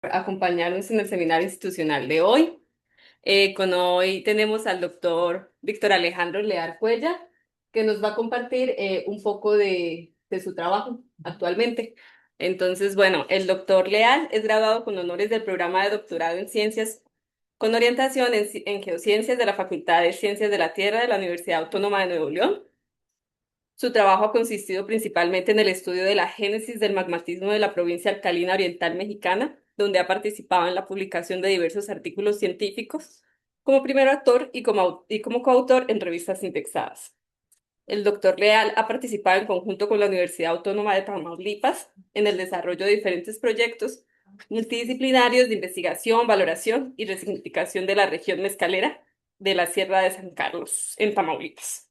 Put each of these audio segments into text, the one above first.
Acompañarnos en el seminario institucional de hoy. Con hoy tenemos al doctor Víctor Alejandro Leal Cuella, que nos va a compartir un poco de su trabajo actualmente. Entonces, bueno, el doctor Leal es graduado con honores del programa de doctorado en ciencias con orientación en geociencias de la Facultad de Ciencias de la Tierra de la Universidad Autónoma de Nuevo León. Su trabajo ha consistido principalmente en el estudio de la génesis del magmatismo de la provincia alcalina oriental mexicana, donde ha participado en la publicación de diversos artículos científicos como primer autor y como coautor en revistas indexadas. El doctor Leal ha participado en conjunto con la Universidad Autónoma de Tamaulipas en el desarrollo de diferentes proyectos multidisciplinarios de investigación, valoración y resignificación de la región mezcalera de la Sierra de San Carlos, en Tamaulipas.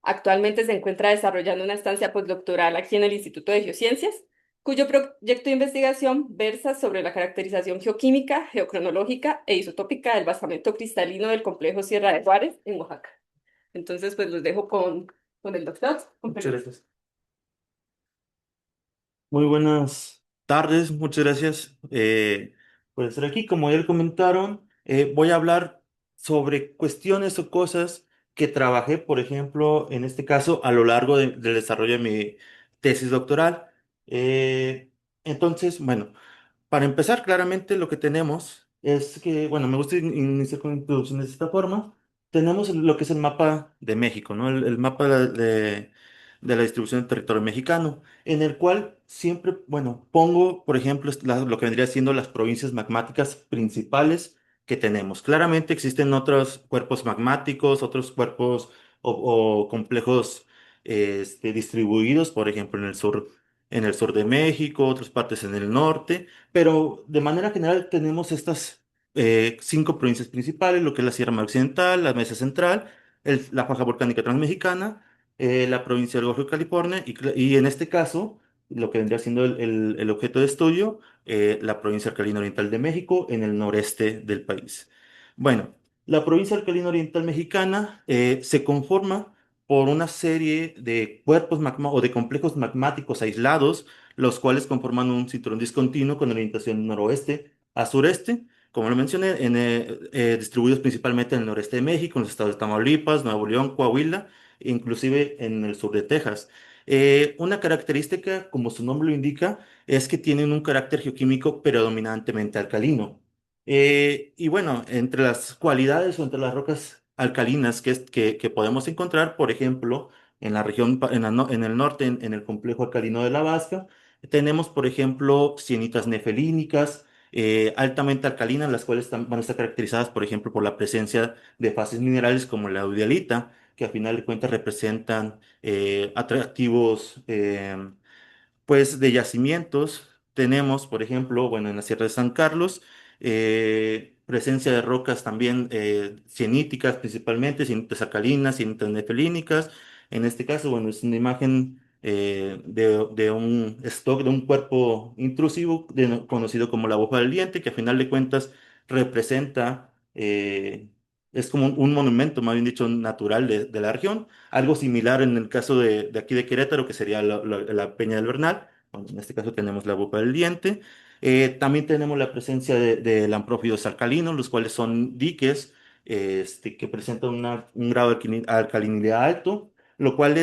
Actualmente se encuentra desarrollando una estancia postdoctoral aquí en el Instituto de Geociencias, cuyo proyecto de investigación versa sobre la caracterización geoquímica, geocronológica e isotópica del basamento cristalino del complejo Sierra de Juárez en Oaxaca. Entonces, pues los dejo con el doctor. Con Muchas permiso. gracias. Muy buenas tardes, muchas gracias por estar aquí. Como ya le comentaron, voy a hablar sobre cuestiones o cosas que trabajé, por ejemplo, en este caso, a lo largo del desarrollo de mi tesis doctoral. Eh, entonces, bueno. Para empezar, claramente lo que tenemos es que, bueno, me gusta iniciar con introducciones de esta forma. Tenemos lo que es el mapa de México, ¿no? El mapa de la distribución del territorio mexicano, en el cual siempre, bueno, pongo, por ejemplo, lo que vendría siendo las provincias magmáticas principales que tenemos. Claramente existen otros cuerpos magmáticos, otros cuerpos o complejos distribuidos, por ejemplo, en el sur de México, otras partes en el norte. Pero de manera general tenemos estas cinco provincias principales, lo que es la Sierra Madre Occidental, la Mesa Central, la Faja Volcánica Transmexicana, la provincia del Golfo de California y en este caso, lo que vendría siendo el objeto de estudio, la provincia alcalina oriental de México en el noreste del país. Bueno, la provincia alcalina oriental mexicana se conforma por una serie de cuerpos magma o de complejos magmáticos aislados los cuales conforman un cinturón discontinuo con orientación noroeste a sureste, como lo mencioné, distribuidos principalmente en el noreste de México, en los estados de Tamaulipas, Nuevo León, Coahuila, e inclusive en el sur de Texas. Una característica, como su nombre lo indica, es que tienen un carácter geoquímico predominantemente alcalino. Y bueno, entre las cualidades o entre las rocas alcalinas que podemos encontrar, por ejemplo, en la región, en el norte, en el complejo alcalino de la Vasca, tenemos, por ejemplo, sienitas nefelínicas, altamente alcalinas, las cuales van a estar caracterizadas, por ejemplo, por la presencia de fases minerales como la audialita, que a final de cuentas representan atractivos pues de yacimientos. Tenemos, por ejemplo, bueno, en la Sierra de San Carlos, presencia de rocas también sieníticas, principalmente, sienitas alcalinas, sienitas nefelínicas. En este caso, bueno, es una imagen de un stock, de un cuerpo intrusivo conocido como la boca del diente, que a final de cuentas representa, es como un monumento, más bien dicho, natural de la región. Algo similar en el caso de aquí de Querétaro, que sería la Peña del Bernal. Bueno, en este caso tenemos la boca del diente. También tenemos la presencia de lamprófidos alcalinos, los cuales son diques que presentan un grado de alcalinidad alto, lo cual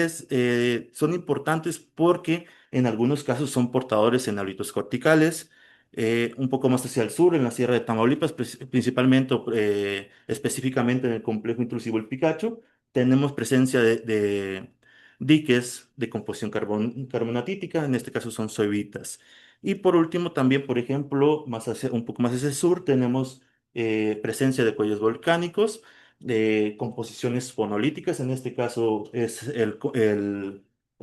son importantes porque en algunos casos son portadores en hábitos corticales. Un poco más hacia el sur, en la Sierra de Tamaulipas, principalmente, específicamente en el complejo intrusivo El Picacho, tenemos presencia de diques de composición carbonatítica, en este caso son soebitas. Y por último, también, por ejemplo, un poco más hacia el sur, tenemos presencia de cuellos volcánicos, de composiciones fonolíticas, en este caso es el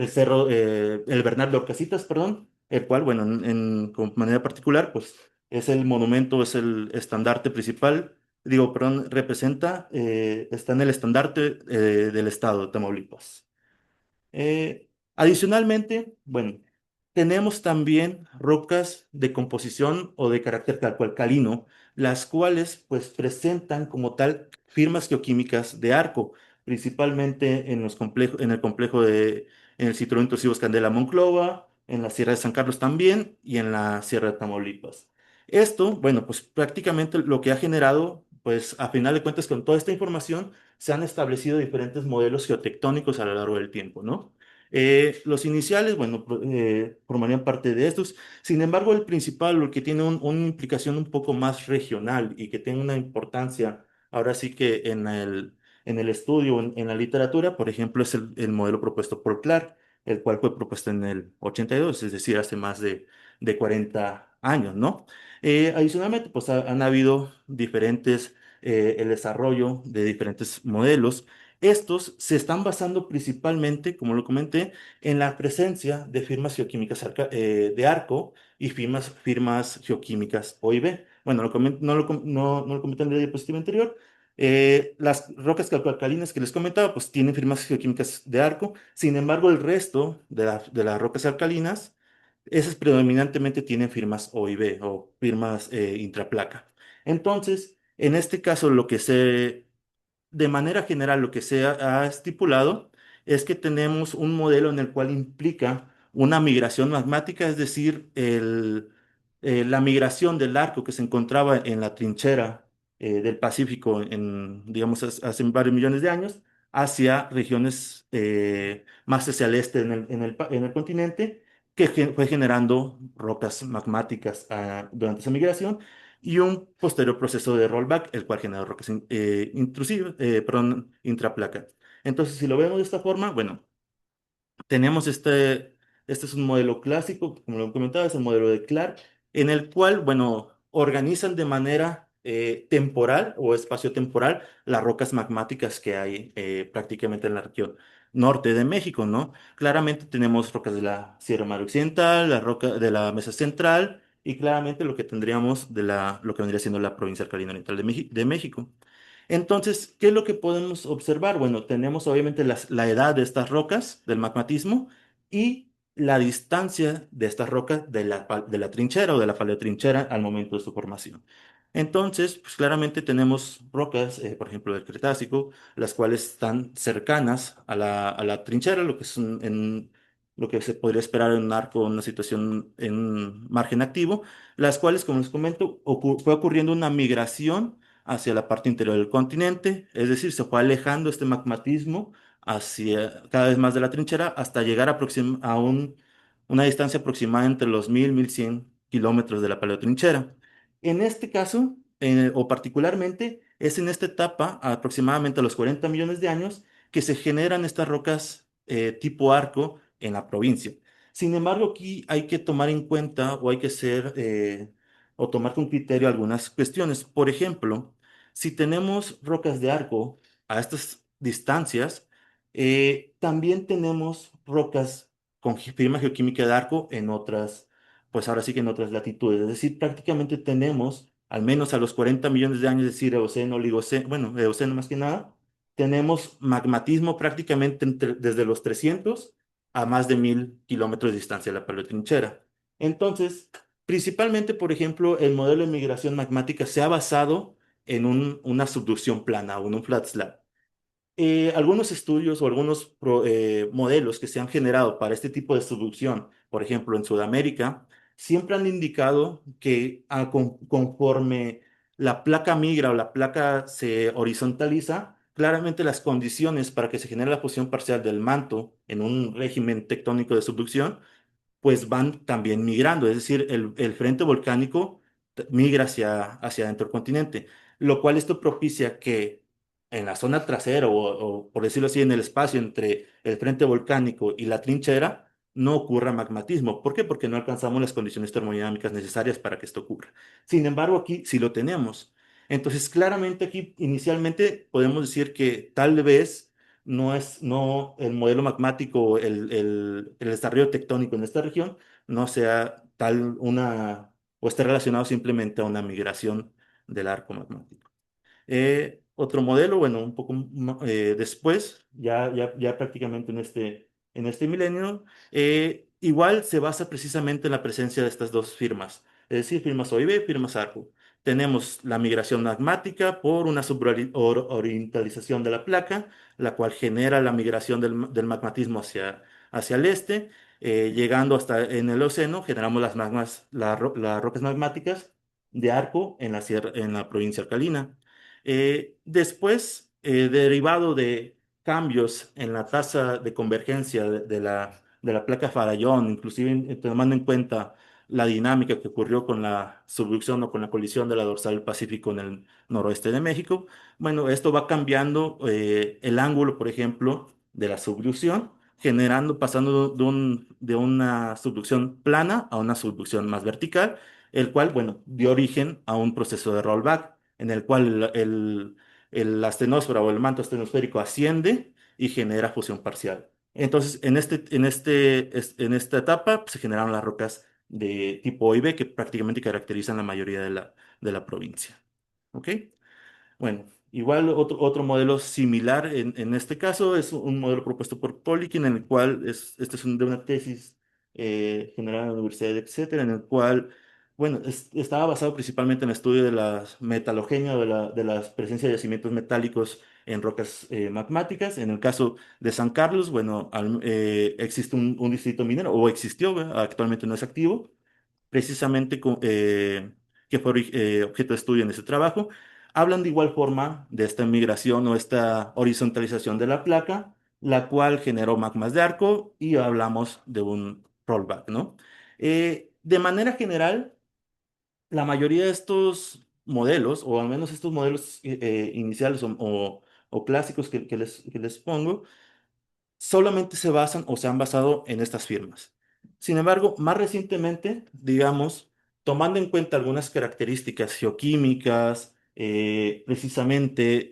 cerro, el Bernal de Orcasitas, perdón, el cual, bueno, con manera particular, pues es el monumento, es el estandarte principal, digo, perdón, está en el estandarte del estado de Tamaulipas. Adicionalmente, bueno, tenemos también rocas de composición o de carácter calcoalcalino, las cuales pues presentan como tal firmas geoquímicas de arco, principalmente en el complejo en el cinturón intrusivo Candela Monclova, en la Sierra de San Carlos también y en la Sierra de Tamaulipas. Esto, bueno, pues prácticamente lo que ha generado, pues a final de cuentas, con toda esta información, se han establecido diferentes modelos geotectónicos a lo largo del tiempo, ¿no? Los iniciales, bueno, formarían parte de estos. Sin embargo, el principal, lo que tiene una implicación un poco más regional y que tiene una importancia, ahora sí que en el estudio, en la literatura, por ejemplo, es el modelo propuesto por Clark, el cual fue propuesto en el 82, es decir, hace más de 40 años, ¿no? Adicionalmente, pues han habido diferentes, el desarrollo de diferentes modelos. Estos se están basando principalmente, como lo comenté, en la presencia de firmas geoquímicas de ARCO y firmas geoquímicas OIB. Bueno, no lo comenté en la diapositiva anterior. Las rocas calcoalcalinas que les comentaba, pues tienen firmas geoquímicas de ARCO. Sin embargo, el resto de las rocas alcalinas, esas predominantemente tienen firmas OIB o firmas intraplaca. Entonces, en este caso, de manera general, lo que se ha estipulado es que tenemos un modelo en el cual implica una migración magmática, es decir, la migración del arco que se encontraba en la trinchera del Pacífico, digamos, hace varios millones de años, hacia regiones más hacia el este en el continente, que fue generando rocas magmáticas durante esa migración y un posterior proceso de rollback, el cual genera rocas intrusivas, perdón, intraplaca. Entonces, si lo vemos de esta forma, bueno, tenemos este es un modelo clásico, como lo comentaba, es el modelo de Clark, en el cual, bueno, organizan de manera temporal o espacio-temporal las rocas magmáticas que hay prácticamente en la región norte de México, ¿no? Claramente tenemos rocas de la Sierra Madre Occidental, la roca de la Mesa Central y claramente lo que tendríamos lo que vendría siendo la provincia alcalina oriental de México. Entonces, ¿qué es lo que podemos observar? Bueno, tenemos obviamente la edad de estas rocas, del magmatismo, y la distancia de estas rocas de la trinchera o de la paleotrinchera al momento de su formación. Entonces, pues claramente tenemos rocas, por ejemplo, del Cretácico, las cuales están cercanas a la trinchera, lo que se podría esperar en un arco, en una situación en un margen activo, las cuales, como les comento, fue ocurriendo una migración hacia la parte interior del continente, es decir, se fue alejando este magmatismo hacia cada vez más de la trinchera hasta llegar una distancia aproximada entre los 1100 kilómetros de la paleotrinchera. En este caso, o particularmente, es en esta etapa, aproximadamente a los 40 millones de años, que se generan estas rocas tipo arco en la provincia. Sin embargo, aquí hay que tomar en cuenta o hay que o tomar con criterio algunas cuestiones. Por ejemplo, si tenemos rocas de arco a estas distancias, también tenemos rocas con firma geoquímica de arco en otras, pues ahora sí que en otras latitudes. Es decir, prácticamente tenemos, al menos a los 40 millones de años, es decir, Eoceno, Oligoceno, bueno, Eoceno más que nada, tenemos magmatismo prácticamente desde los 300 a más de 1000 kilómetros de distancia de la paleotrinchera. Entonces, principalmente, por ejemplo, el modelo de migración magmática se ha basado en una subducción plana o en un flat slab. Algunos estudios o algunos modelos que se han generado para este tipo de subducción, por ejemplo, en Sudamérica, siempre han indicado que conforme la placa migra o la placa se horizontaliza, claramente las condiciones para que se genere la posición parcial del manto en un régimen tectónico de subducción pues van también migrando, es decir, el frente volcánico migra hacia dentro del continente, lo cual esto propicia que en la zona trasera o, por decirlo así, en el espacio entre el frente volcánico y la trinchera, no ocurra magmatismo. ¿Por qué? Porque no alcanzamos las condiciones termodinámicas necesarias para que esto ocurra. Sin embargo, aquí sí lo tenemos. Entonces, claramente aquí inicialmente podemos decir que tal vez no el modelo magmático, el desarrollo tectónico en esta región no sea o esté relacionado simplemente a una migración del arco magmático. Otro modelo, bueno, un poco después, ya prácticamente en este milenio, igual se basa precisamente en la presencia de estas dos firmas, es decir, firmas OIB, firmas ARCO. Tenemos la migración magmática por una suborientalización de la placa, la cual genera la migración del magmatismo hacia el este, llegando hasta en el océano, generamos las rocas magmáticas de Arco en en la provincia alcalina. Después, derivado de cambios en la tasa de convergencia de la placa Farallón, inclusive tomando en cuenta la dinámica que ocurrió con la subducción o con la colisión de la dorsal del Pacífico en el noroeste de México, bueno, esto va cambiando el ángulo, por ejemplo, de la subducción, generando, pasando de una subducción plana a una subducción más vertical, el cual, bueno, dio origen a un proceso de rollback, en el cual la astenosfera o el manto astenosférico asciende y genera fusión parcial. Entonces, en esta etapa se generaron las rocas de tipo OIB que prácticamente caracterizan la mayoría de la provincia. ¿Ok? Bueno, igual otro modelo similar en este caso es un modelo propuesto por Polikin, en el cual este es de una tesis generada en la Universidad de Exeter, en el cual, bueno, estaba basado principalmente en el estudio de la metalogenia, de la presencia de yacimientos metálicos en rocas magmáticas. En el caso de San Carlos, bueno, existe un distrito minero, o existió, actualmente no es activo precisamente que fue objeto de estudio en ese trabajo, hablan de igual forma de esta migración o esta horizontalización de la placa, la cual generó magmas de arco y hablamos de un rollback, ¿no? De manera general, la mayoría de estos modelos, o al menos estos modelos iniciales o clásicos que les pongo, solamente se basan o se han basado en estas firmas. Sin embargo, más recientemente, digamos, tomando en cuenta algunas características geoquímicas, precisamente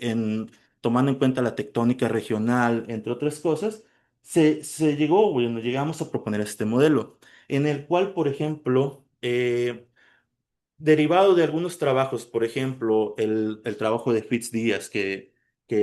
tomando en cuenta la tectónica regional, entre otras cosas, se llegó, bueno, llegamos a proponer este modelo, en el cual, por ejemplo, derivado de algunos trabajos, por ejemplo, el trabajo de Fitz Díaz, que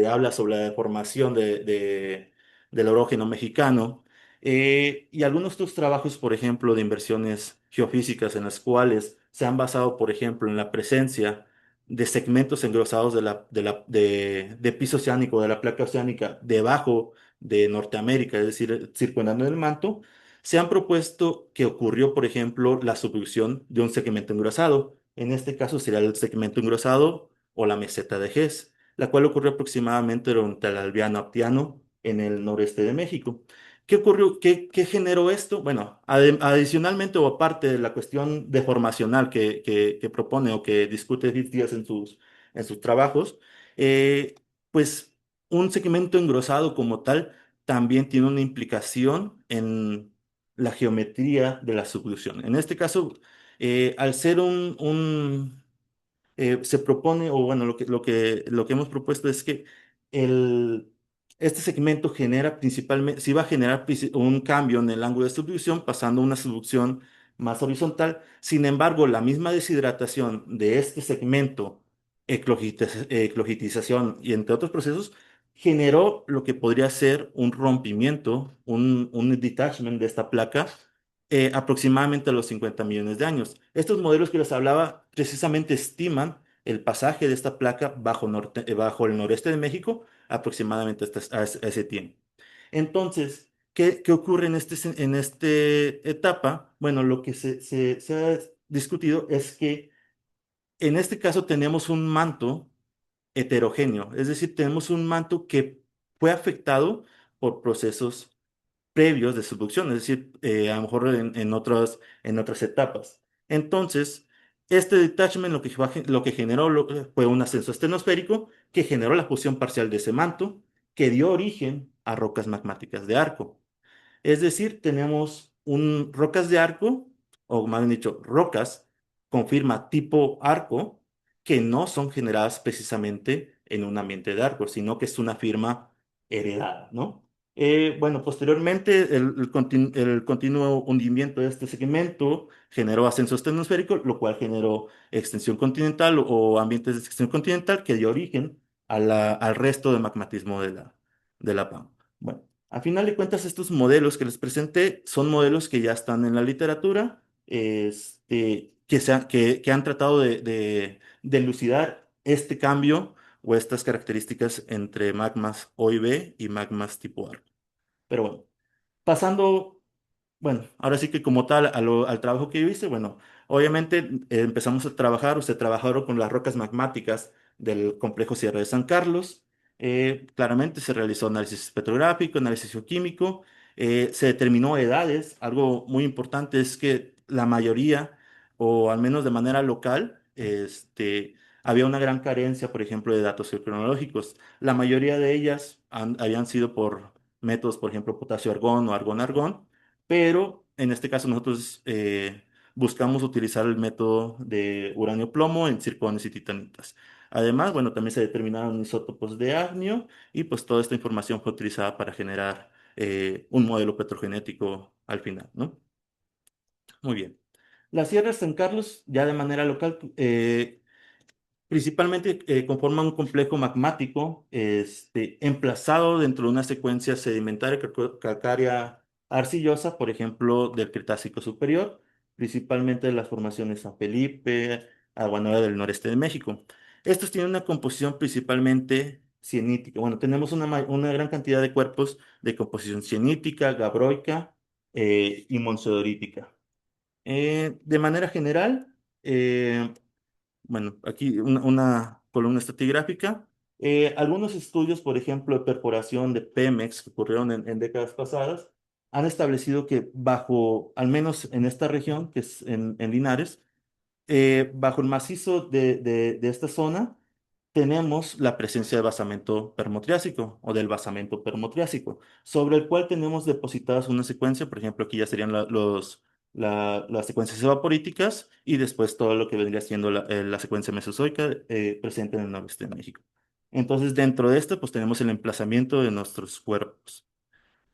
habla sobre la deformación del orógeno mexicano, y algunos otros trabajos, por ejemplo, de inversiones geofísicas en las cuales se han basado, por ejemplo, en la presencia de segmentos engrosados de piso oceánico, de la placa oceánica, debajo de Norteamérica, es decir, circundando el manto, se han propuesto que ocurrió, por ejemplo, la subducción de un segmento engrosado. En este caso sería el segmento engrosado o la meseta de Hess, la cual ocurrió aproximadamente durante el Albiano Aptiano en el noreste de México. ¿Qué ocurrió? ¿Qué generó esto? Bueno, adicionalmente o aparte de la cuestión deformacional que propone o que discute Díaz en sus trabajos, eh, pues un segmento engrosado como tal también tiene una implicación en la geometría de la subducción. En este caso, al ser se propone, o bueno, lo que hemos propuesto es que el, este segmento genera principalmente, sí va a generar un cambio en el ángulo de subducción, pasando a una subducción más horizontal. Sin embargo, la misma deshidratación de este segmento, eclogitización y entre otros procesos, generó lo que podría ser un rompimiento, un detachment de esta placa aproximadamente a los 50 millones de años. Estos modelos que les hablaba precisamente estiman el pasaje de esta placa bajo el noreste de México aproximadamente a ese tiempo. Entonces, ¿qué ocurre en esta etapa? Bueno, lo que se ha discutido es que en este caso tenemos un manto heterogéneo, es decir, tenemos un manto que fue afectado por procesos previos de subducción, es decir, a lo mejor en otras etapas. Entonces, este detachment lo que generó fue un ascenso estenosférico que generó la fusión parcial de ese manto, que dio origen a rocas magmáticas de arco. Es decir, tenemos rocas de arco, o más bien dicho, rocas con firma tipo arco, que no son generadas precisamente en un ambiente de arco, sino que es una firma heredada, ¿no? Bueno, posteriormente el continuo hundimiento de este segmento generó ascenso estenosférico, lo cual generó extensión continental o ambientes de extensión continental que dio origen al resto del magmatismo de la PAM. Bueno. A final de cuentas, estos modelos que les presenté son modelos que ya están en la literatura, que han tratado de elucidar este cambio o estas características entre magmas OIB y magmas tipo ARC. Pero bueno, pasando, bueno, ahora sí que como tal al trabajo que yo hice, bueno, Obviamente empezamos a trabajar, usted trabajaron con las rocas magmáticas del complejo Sierra de San Carlos. Claramente se realizó análisis petrográfico, análisis geoquímico, se determinó edades. Algo muy importante es que la mayoría, o al menos de manera local, había una gran carencia, por ejemplo, de datos geocronológicos. La mayoría de ellas habían sido por métodos, por ejemplo, potasio-argón o argón-argón, pero en este caso nosotros buscamos utilizar el método de uranio-plomo en circones y titanitas. Además, bueno, también se determinaron isótopos de agnio y pues toda esta información fue utilizada para generar un modelo petrogenético al final, ¿no? Muy bien. La Sierra de San Carlos, ya de manera local, principalmente conforma un complejo magmático emplazado dentro de una secuencia sedimentaria calcárea arcillosa, por ejemplo, del Cretácico superior, principalmente de las formaciones San Felipe, Agua Nueva del noreste de México. Estos tienen una composición principalmente sienítica. Bueno, tenemos una gran cantidad de cuerpos de composición sienítica, gabroica y monzodorítica. De manera general, bueno, aquí una columna estratigráfica. Algunos estudios, por ejemplo, de perforación de Pemex que ocurrieron en décadas pasadas, han establecido que bajo, al menos en esta región, que es en Linares, bajo el macizo de esta zona, tenemos la presencia de basamento permotriásico o del basamento permotriásico, sobre el cual tenemos depositadas una secuencia, por ejemplo, aquí ya serían las secuencias evaporíticas y después todo lo que vendría siendo la secuencia mesozoica presente en el noreste de México. Entonces, dentro de esto, pues tenemos el emplazamiento de nuestros cuerpos.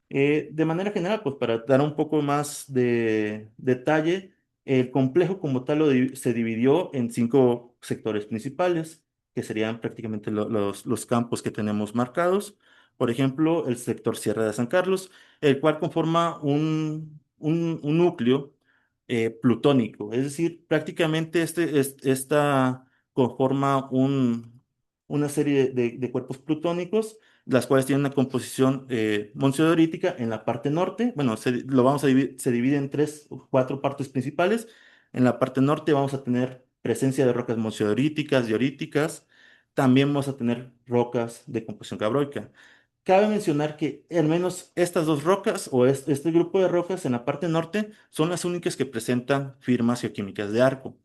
De manera general, pues para dar un poco más de detalle, el complejo como tal se dividió en 5 sectores principales, que serían prácticamente los campos que tenemos marcados. Por ejemplo, el sector Sierra de San Carlos, el cual conforma un núcleo plutónico, es decir, prácticamente esta conforma una serie de cuerpos plutónicos las cuales tienen una composición monzodorítica en la parte norte. Bueno, lo vamos a se divide en 3 o 4 partes principales. En la parte norte vamos a tener presencia de rocas monzodoríticas, dioríticas. También vamos a tener rocas de composición cabroica. Cabe mencionar que al menos estas 2 rocas o este grupo de rocas en la parte norte son las únicas que presentan firmas geoquímicas de arco.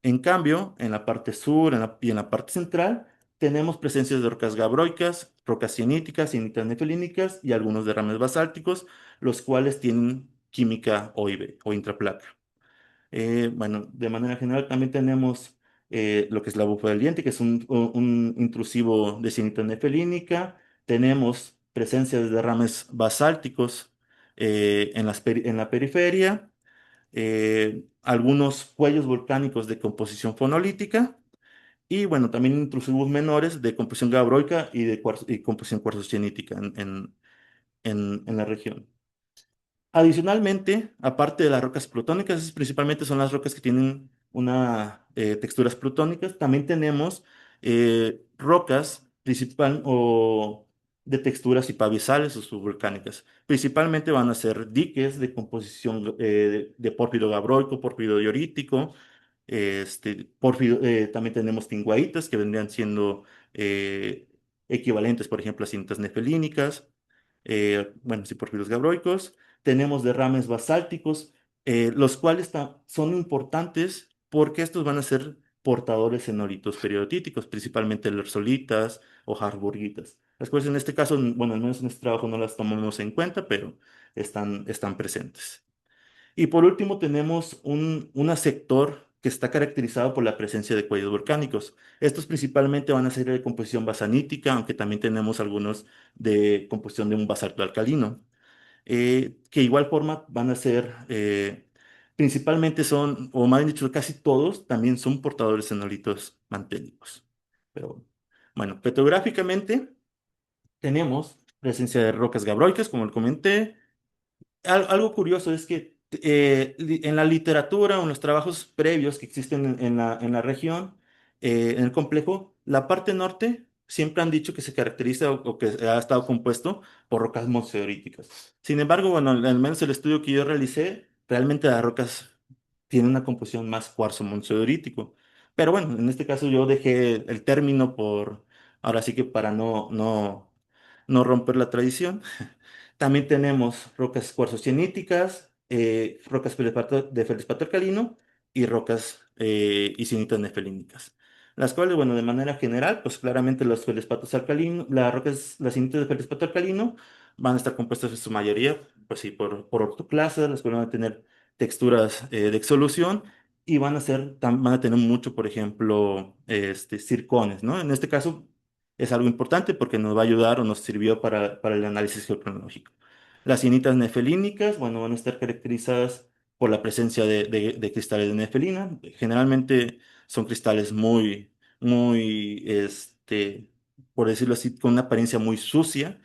En cambio, en la parte sur y en la parte central tenemos presencias de rocas gabroicas, rocas sieníticas, sienitas nefelínicas y algunos derrames basálticos, los cuales tienen química OIB o intraplaca. Bueno, de manera general también tenemos lo que es la bufa del diente, que es un intrusivo de sienita nefelínica. Tenemos presencia de derrames basálticos en la periferia, algunos cuellos volcánicos de composición fonolítica y bueno, también intrusivos menores de composición gabroica y de composición cuarzo-sienítica en la región. Adicionalmente, aparte de las rocas plutónicas, esas principalmente son las rocas que tienen una texturas plutónicas, también tenemos rocas principal o de texturas hipavisales o subvolcánicas. Principalmente van a ser diques de composición de pórfido gabroico, pórfido diorítico, también tenemos tinguaitas que vendrían siendo eh, equivalentes, por ejemplo, a cintas nefelínicas, bueno, sí, pórfidos gabroicos. Tenemos derrames basálticos, los cuales son importantes porque estos van a ser portadores en noritos periodotíticos, principalmente lersolitas o harburgitas. Las cuales en este caso, bueno, al menos en este trabajo no las tomamos en cuenta, pero están presentes. Y por último tenemos un sector que está caracterizado por la presencia de cuellos volcánicos. Estos principalmente van a ser de composición basanítica, aunque también tenemos algunos de composición de un basalto alcalino, que igual forma van a ser, principalmente son, o más bien dicho, casi todos también son portadores de enolitos mantélicos. Pero bueno, petrográficamente tenemos presencia de rocas gabroicas, como lo comenté, algo curioso es que en la literatura o en los trabajos previos que existen en la región, en el complejo, la parte norte siempre han dicho que se caracteriza o que ha estado compuesto por rocas monzonite. Sin embargo, bueno, al menos el estudio que yo realicé, realmente las rocas tiene una composición más cuarzo monzonite. Pero bueno, en este caso yo dejé el término ahora sí que para no romper la tradición. También tenemos rocas cuarzocieníticas, rocas de feldespato alcalino y rocas y sienitas nefelínicas. Las cuales, bueno, de manera general, pues claramente los feldespatos alcalinos, las sienitas de feldespato alcalino van a estar compuestas en su mayoría, pues sí, por ortoclasas, las cuales van a tener texturas de exsolución y van a tener mucho, por ejemplo, circones, ¿no? En este caso es algo importante porque nos va a ayudar o nos sirvió para el análisis geocronológico. Las sienitas nefelínicas, bueno, van a estar caracterizadas por la presencia de cristales de nefelina. Generalmente son cristales por decirlo así, con una apariencia muy sucia.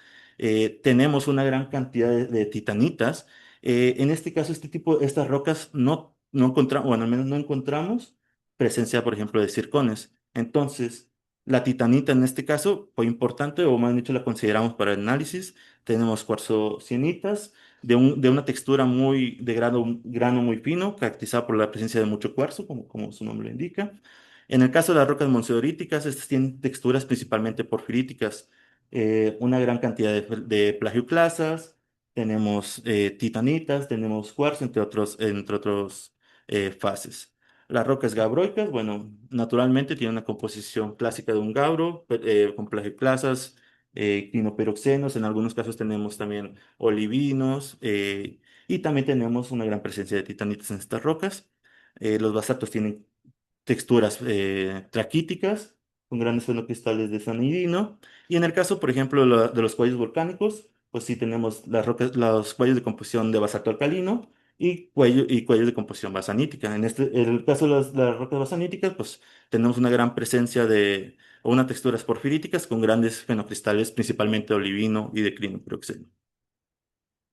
Tenemos una gran cantidad de titanitas. En este caso, estas rocas no encontramos, bueno, al menos no encontramos presencia, por ejemplo, de circones. Entonces, la titanita en este caso fue importante, o más bien dicho, la consideramos para el análisis. Tenemos cuarzo-sienitas de una textura de grano muy fino, caracterizada por la presencia de mucho cuarzo, como su nombre lo indica. En el caso de las rocas monzodoríticas, estas tienen texturas principalmente porfiríticas, una gran cantidad de plagioclasas, tenemos titanitas, tenemos cuarzo, entre otros fases. Las rocas gabroicas, bueno, naturalmente tienen una composición clásica de un gabro, con plagioclasas, quinoperoxenos, en algunos casos tenemos también olivinos, y también tenemos una gran presencia de titanitas en estas rocas. Los basaltos tienen texturas traquíticas, con grandes fenocristales de sanidino. Y en el caso, por ejemplo, de los cuellos volcánicos, pues sí tenemos los cuellos de composición de basalto alcalino y cuellos de composición basanítica. En el caso de las rocas basaníticas, pues tenemos una gran presencia o unas texturas porfiríticas con grandes fenocristales, principalmente de olivino y de crinopiroxeno.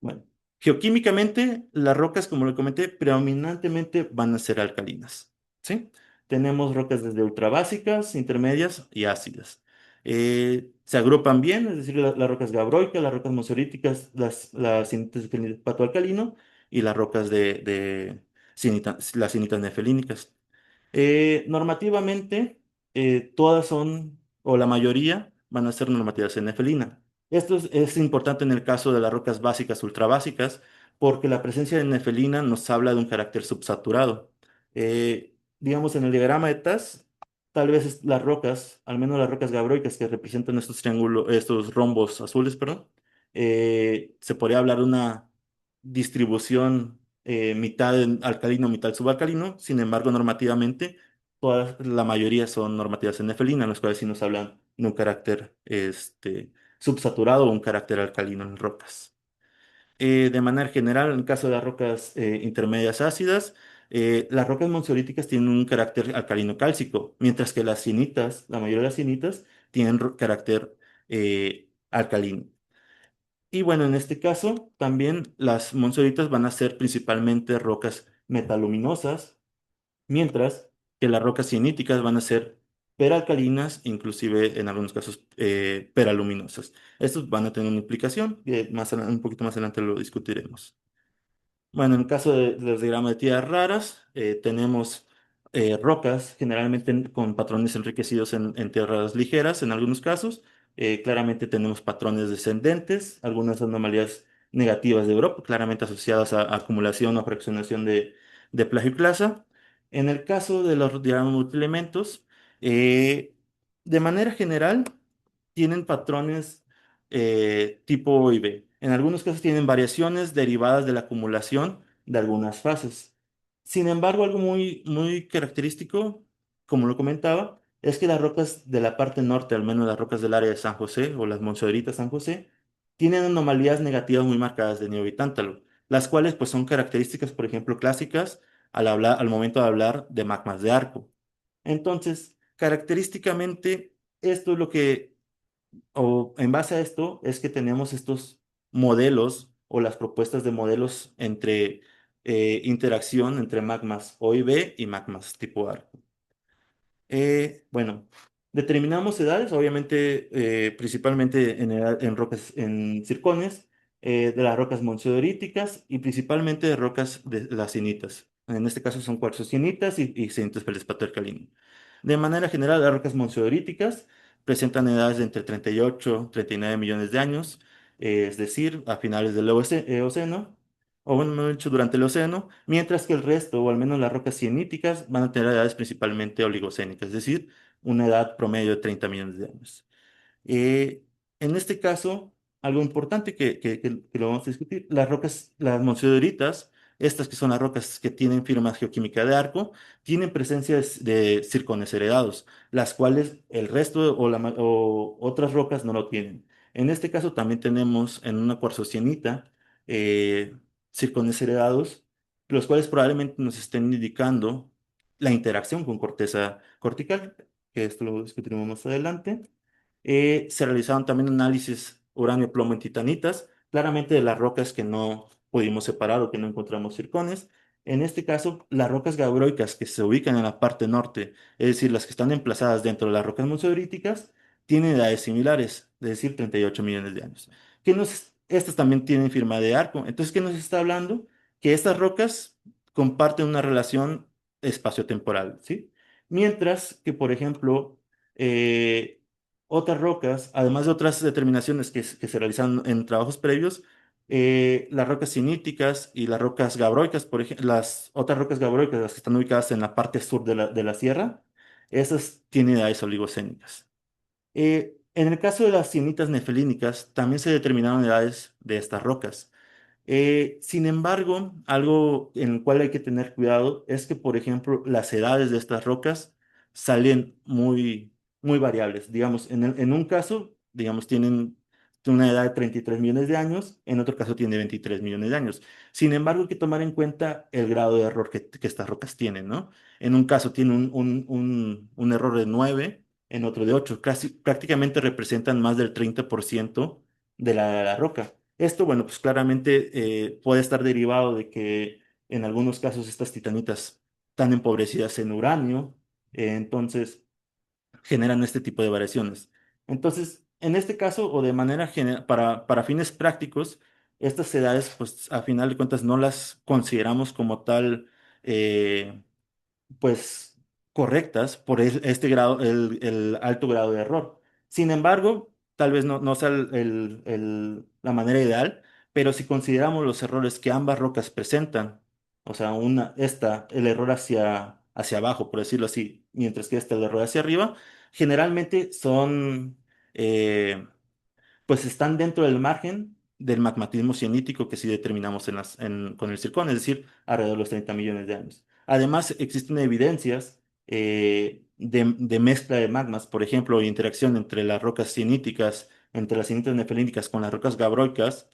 Bueno, geoquímicamente, las rocas, como le comenté, predominantemente van a ser alcalinas, ¿sí? Tenemos rocas desde ultrabásicas, intermedias y ácidas. Se agrupan bien, es decir, las rocas gabroicas, las rocas moseríticas, las sienitas de fenilato alcalino y las rocas las sienitas nefelínicas. Normativamente, todas son, o la mayoría, van a ser normativas en nefelina. Esto es importante en el caso de las rocas básicas, ultrabásicas, porque la presencia de nefelina nos habla de un carácter subsaturado. Digamos, en el diagrama de TAS, tal vez las rocas, al menos las rocas gabroicas que representan estos rombos azules, perdón, se podría hablar de una distribución mitad alcalino, mitad subalcalino. Sin embargo, normativamente, la mayoría son normativas en nefelina, las cuales sí nos hablan de un carácter subsaturado o un carácter alcalino en las rocas. De manera general, en el caso de las rocas intermedias ácidas, las rocas monzolíticas tienen un carácter alcalino cálcico, mientras que la mayoría de las sienitas, tienen carácter alcalino. Y bueno, en este caso, también las monzolitas van a ser principalmente rocas metaluminosas, mientras que las rocas sieníticas van a ser peralcalinas, inclusive en algunos casos peraluminosas. Estos van a tener una implicación, que un poquito más adelante lo discutiremos. Bueno, en el caso de los diagramas de tierras raras, tenemos rocas generalmente con patrones enriquecidos en tierras ligeras, en algunos casos. Claramente tenemos patrones descendentes, algunas anomalías negativas de Europa, claramente asociadas a acumulación o fraccionación de plagioclasa. En el caso de los diagramas multielementos, eh, de manera general, tienen patrones tipo IB. En algunos casos tienen variaciones derivadas de la acumulación de algunas fases. Sin embargo, algo muy, muy característico, como lo comentaba, es que las rocas de la parte norte, al menos las rocas del área de San José o las monzoderitas San José, tienen anomalías negativas muy marcadas de niobio y tántalo, las cuales pues son características, por ejemplo, clásicas al momento de hablar de magmas de arco. Entonces, característicamente, esto es lo que o en base a esto es que tenemos estos modelos o las propuestas de modelos entre interacción entre magmas OIB y magmas tipo arco. Bueno, determinamos edades, obviamente, principalmente en rocas, en circones, de las rocas monziodoríticas y principalmente de rocas de las sinitas. En este caso son cuarzos sienitas y sienitas feldespato alcalino. De manera general, las rocas monziodoríticas presentan edades de entre 38 y 39 millones de años, es decir, a finales del Eoceno, o bueno, mejor dicho, durante el Océano, mientras que el resto, o al menos las rocas sieníticas, van a tener edades principalmente oligocénicas, es decir, una edad promedio de 30 millones de años. Eh, en este caso, algo importante que lo vamos a discutir, las rocas, las monzoneritas, estas que son las rocas que tienen firma geoquímica de arco, tienen presencia de circones heredados, las cuales el resto o otras rocas no lo tienen. En este caso también tenemos en una cuarzocianita eh, circones heredados, los cuales probablemente nos estén indicando la interacción con corteza cortical, que esto lo discutiremos más adelante. Se realizaron también análisis uranio, plomo en titanitas, claramente de las rocas que no pudimos separar o que no encontramos circones. En este caso, las rocas gabbroicas que se ubican en la parte norte, es decir, las que están emplazadas dentro de las rocas monzoneritas, tienen edades similares, es decir, 38 millones de años. Estas también tienen firma de arco. Entonces, ¿qué nos está hablando? Que estas rocas comparten una relación espaciotemporal, ¿sí? Mientras que, por ejemplo, eh, otras rocas, además de otras determinaciones que se realizan en trabajos previos, las rocas siníticas y las rocas gabbroicas, por ejemplo, las otras rocas gabbroicas, las que están ubicadas en la parte sur de la sierra, esas tienen edades oligocénicas. En el caso de las sienitas nefelínicas, también se determinaron edades de estas rocas. Sin embargo, algo en el cual hay que tener cuidado es que, por ejemplo, las edades de estas rocas salen muy variables. Digamos, en un caso, digamos, tienen una edad de 33 millones de años, en otro caso tiene 23 millones de años. Sin embargo, hay que tomar en cuenta el grado de error que estas rocas tienen, ¿no? En un caso tiene un error de 9, en otro de 8. Casi, prácticamente representan más del 30% de la roca. Esto, bueno, pues claramente puede estar derivado de que en algunos casos estas titanitas están empobrecidas en uranio, entonces generan este tipo de variaciones. Entonces, en este caso, o de manera general, para fines prácticos, estas edades, pues a final de cuentas no las consideramos como tal, eh, pues, correctas por este grado, el alto grado de error. Sin embargo, tal vez no sea la manera ideal, pero si consideramos los errores que ambas rocas presentan, o sea, el error hacia abajo, por decirlo así, mientras que el error hacia arriba, generalmente eh, pues están dentro del margen del magmatismo cianítico que sí determinamos con el circón, es decir, alrededor de los 30 millones de años. Además, existen evidencias de mezcla de magmas, por ejemplo, interacción entre las rocas cianíticas, entre las cianitas nefelínicas con las rocas gabbroicas,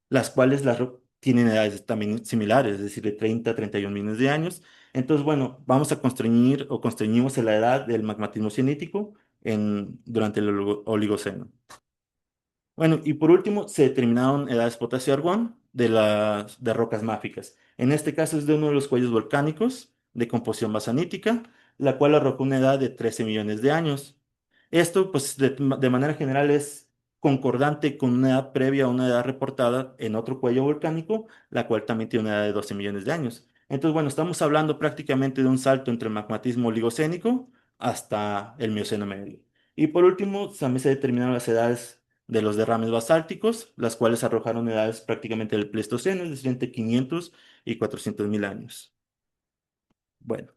las cuales tienen edades también similares, es decir, de 30 a 31 millones de años. Entonces, bueno, vamos a constreñir o constreñimos en la edad del magmatismo cianítico durante el Oligoceno. Bueno, y por último, se determinaron edades potasio-argón de rocas máficas. En este caso es de uno de los cuellos volcánicos de composición basanítica, la cual arrojó una edad de 13 millones de años. Esto, pues, de manera general es concordante con una edad previa a una edad reportada en otro cuello volcánico, la cual también tiene una edad de 12 millones de años. Entonces, bueno, estamos hablando prácticamente de un salto entre el magmatismo oligocénico hasta el Mioceno medio. Y por último, también se determinaron las edades de los derrames basálticos, las cuales arrojaron edades prácticamente del Pleistoceno, es decir, entre 500 y 400 mil años. Bueno,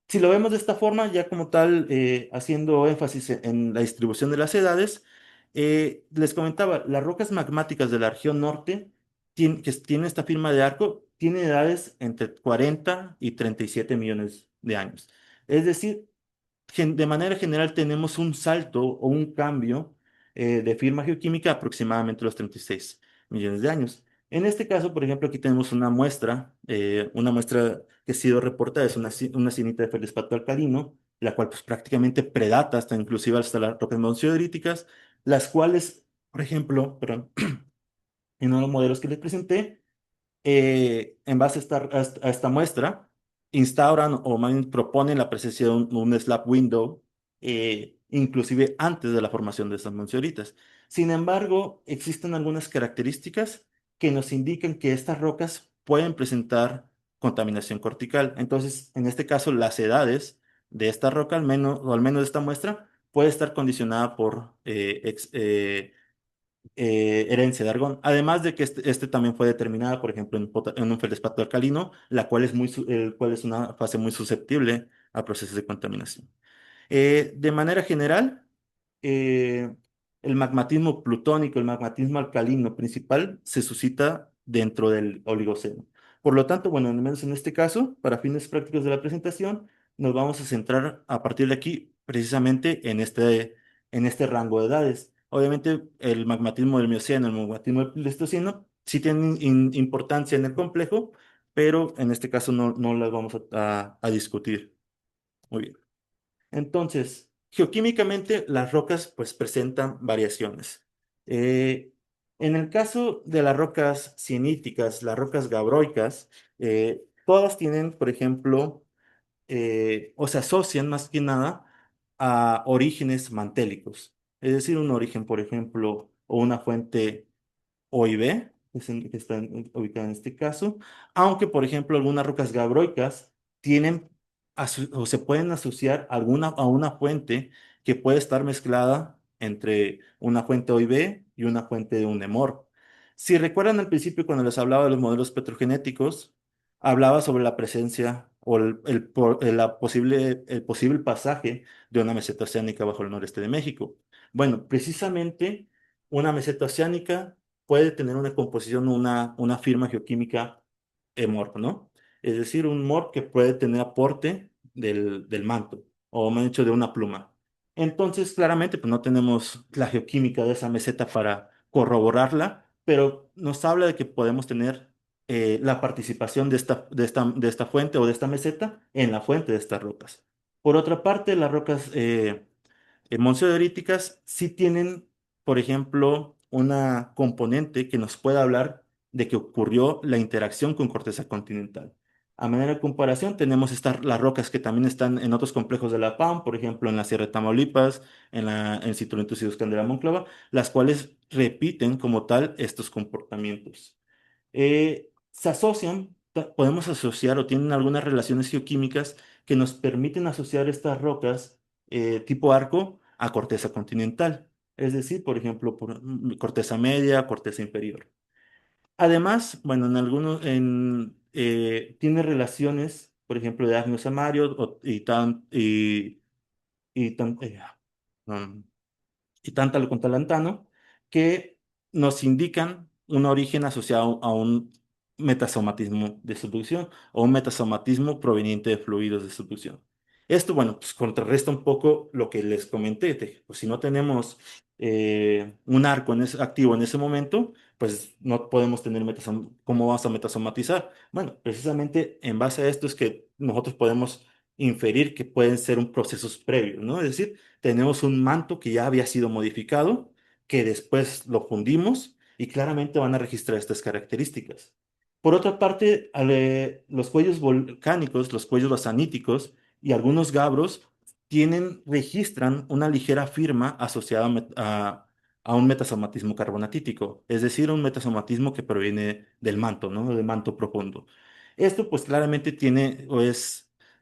si lo vemos de esta forma, ya como tal, haciendo énfasis en la distribución de las edades, les comentaba, las rocas magmáticas de la región norte, que tienen esta firma de arco, tienen edades entre 40 y 37 millones de años. Es decir, de manera general tenemos un salto o un cambio de firma geoquímica aproximadamente los 36 millones de años. En este caso, por ejemplo, aquí tenemos una muestra que ha sido reportada, es una sinita de feldespato alcalino, la cual pues prácticamente predata inclusive hasta las rocas monzioidríticas, las cuales, por ejemplo, perdón, en uno de los modelos que les presenté, en base a esta muestra, instauran o más bien proponen la presencia de un slab window, inclusive antes de la formación de estas meteoritas. Sin embargo, existen algunas características que nos indican que estas rocas pueden presentar contaminación cortical. Entonces, en este caso, las edades de esta roca, al menos, o al menos de esta muestra, puede estar condicionada por herencia de argón. Además de que este también fue determinada, por ejemplo, en un feldespato alcalino, la cual es el cual es una fase muy susceptible a procesos de contaminación. De manera general, eh, el magmatismo plutónico, el magmatismo alcalino principal, se suscita dentro del Oligoceno. Por lo tanto, bueno, al menos en este caso, para fines prácticos de la presentación, nos vamos a centrar a partir de aquí precisamente en este rango de edades. Obviamente, el magmatismo del Mioceno, el magmatismo del Pleistoceno, sí tienen importancia en el complejo, pero en este caso no las vamos a discutir. Muy bien. Entonces, geoquímicamente las rocas pues presentan variaciones. Eh, en el caso de las rocas sieníticas, las rocas gabbroicas, todas tienen, por ejemplo, o se asocian más que nada a orígenes mantélicos. Es decir, un origen, por ejemplo, o una fuente O y B, que está ubicada en este caso, aunque por ejemplo algunas rocas gabbroicas tienen o se pueden asociar a una fuente que puede estar mezclada entre una fuente O y B y una fuente de un hemor. Si recuerdan al principio cuando les hablaba de los modelos petrogenéticos, hablaba sobre la presencia o el posible pasaje de una meseta oceánica bajo el noreste de México. Bueno, precisamente una meseta oceánica puede tener una composición, una firma geoquímica MORP, ¿no? Es decir, un MORP que puede tener aporte del manto, o me han dicho de una pluma. Entonces, claramente, pues no tenemos la geoquímica de esa meseta para corroborarla, pero nos habla de que podemos tener la participación de esta fuente o de esta meseta en la fuente de estas rocas. Por otra parte, las rocas monzoderíticas sí tienen, por ejemplo, una componente que nos puede hablar de que ocurrió la interacción con corteza continental. A manera de comparación, tenemos las rocas que también están en otros complejos de la PAM, por ejemplo, en la Sierra de Tamaulipas, en Citrulentus y Uscan de la Monclova, las cuales repiten como tal estos comportamientos. Se asocian, podemos asociar o tienen algunas relaciones geoquímicas que nos permiten asociar estas rocas tipo arco a corteza continental, es decir, por ejemplo, corteza media, corteza inferior. Además, bueno, tiene relaciones, por ejemplo, de Agnus Amario y tan, um, y tántalo con talantano, que nos indican un origen asociado a un metasomatismo de subducción o un metasomatismo proveniente de fluidos de subducción. Esto, bueno, pues contrarresta un poco lo que les comenté, pues si no tenemos un arco activo en ese momento, pues no podemos tener ¿cómo vamos a metasomatizar? Bueno, precisamente en base a esto es que nosotros podemos inferir que pueden ser un procesos previos, ¿no? Es decir, tenemos un manto que ya había sido modificado, que después lo fundimos y claramente van a registrar estas características. Por otra parte, los cuellos volcánicos, los cuellos basaníticos y algunos gabros registran una ligera firma asociada a un metasomatismo carbonatítico, es decir, un metasomatismo que proviene del manto, ¿no? Del manto profundo. Esto pues claramente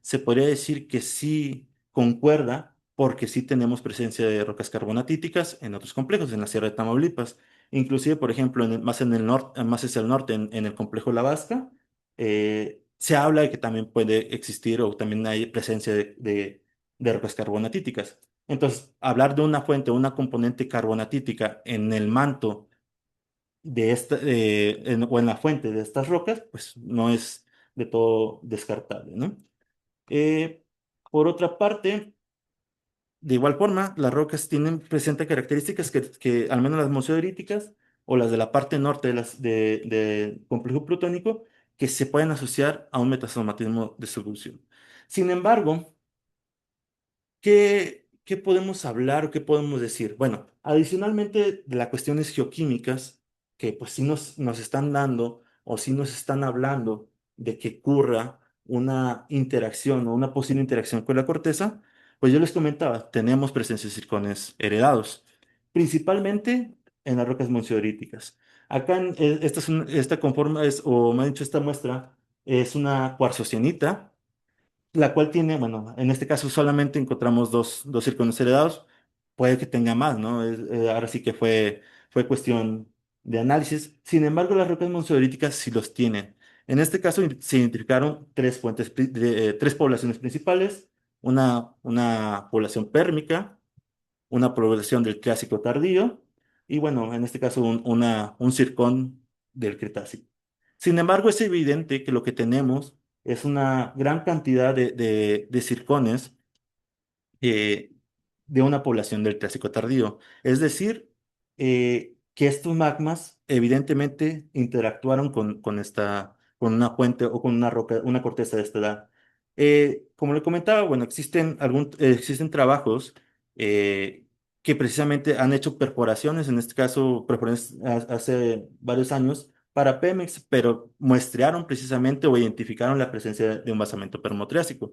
se podría decir que sí concuerda porque sí tenemos presencia de rocas carbonatíticas en otros complejos, en la Sierra de Tamaulipas. Inclusive, por ejemplo, más en el norte, más hacia el norte, en el complejo La Vasca, se habla de que también puede existir o también hay presencia de rocas carbonatíticas. Entonces, hablar de una fuente o una componente carbonatítica en el manto o en la fuente de estas rocas, pues no es de todo descartable, ¿no? Eh, por otra parte, de igual forma, las rocas presentan características al menos las museoderíticas o las de la parte norte del complejo plutónico, que se pueden asociar a un metasomatismo de subducción. Sin embargo, ¿qué podemos hablar o qué podemos decir? Bueno, adicionalmente de las cuestiones geoquímicas, que pues sí nos están dando o sí nos están hablando de que ocurra una interacción o una posible interacción con la corteza, pues yo les comentaba, tenemos presencia de circones heredados, principalmente en las rocas monzioríticas. Acá, esta conforma o me ha dicho esta muestra, es una cuarzocianita, la cual tiene, bueno, en este caso solamente encontramos dos circones heredados, puede que tenga más, ¿no? Ahora sí que fue cuestión de análisis. Sin embargo, las rocas monzolíticas sí los tienen. En este caso se identificaron tres poblaciones principales, una población pérmica, una población del Triásico tardío y bueno, en este caso un circón del Cretácico. Sin embargo, es evidente que lo que tenemos es una gran cantidad de circones eh, de una población del Triásico tardío. Es decir, que estos magmas evidentemente interactuaron con una fuente o con una roca, una corteza de esta edad. Como le comentaba, bueno, existen trabajos eh, que precisamente han hecho perforaciones, en este caso perforaciones hace varios años para Pemex, pero muestrearon precisamente o identificaron la presencia de un basamento permotriásico.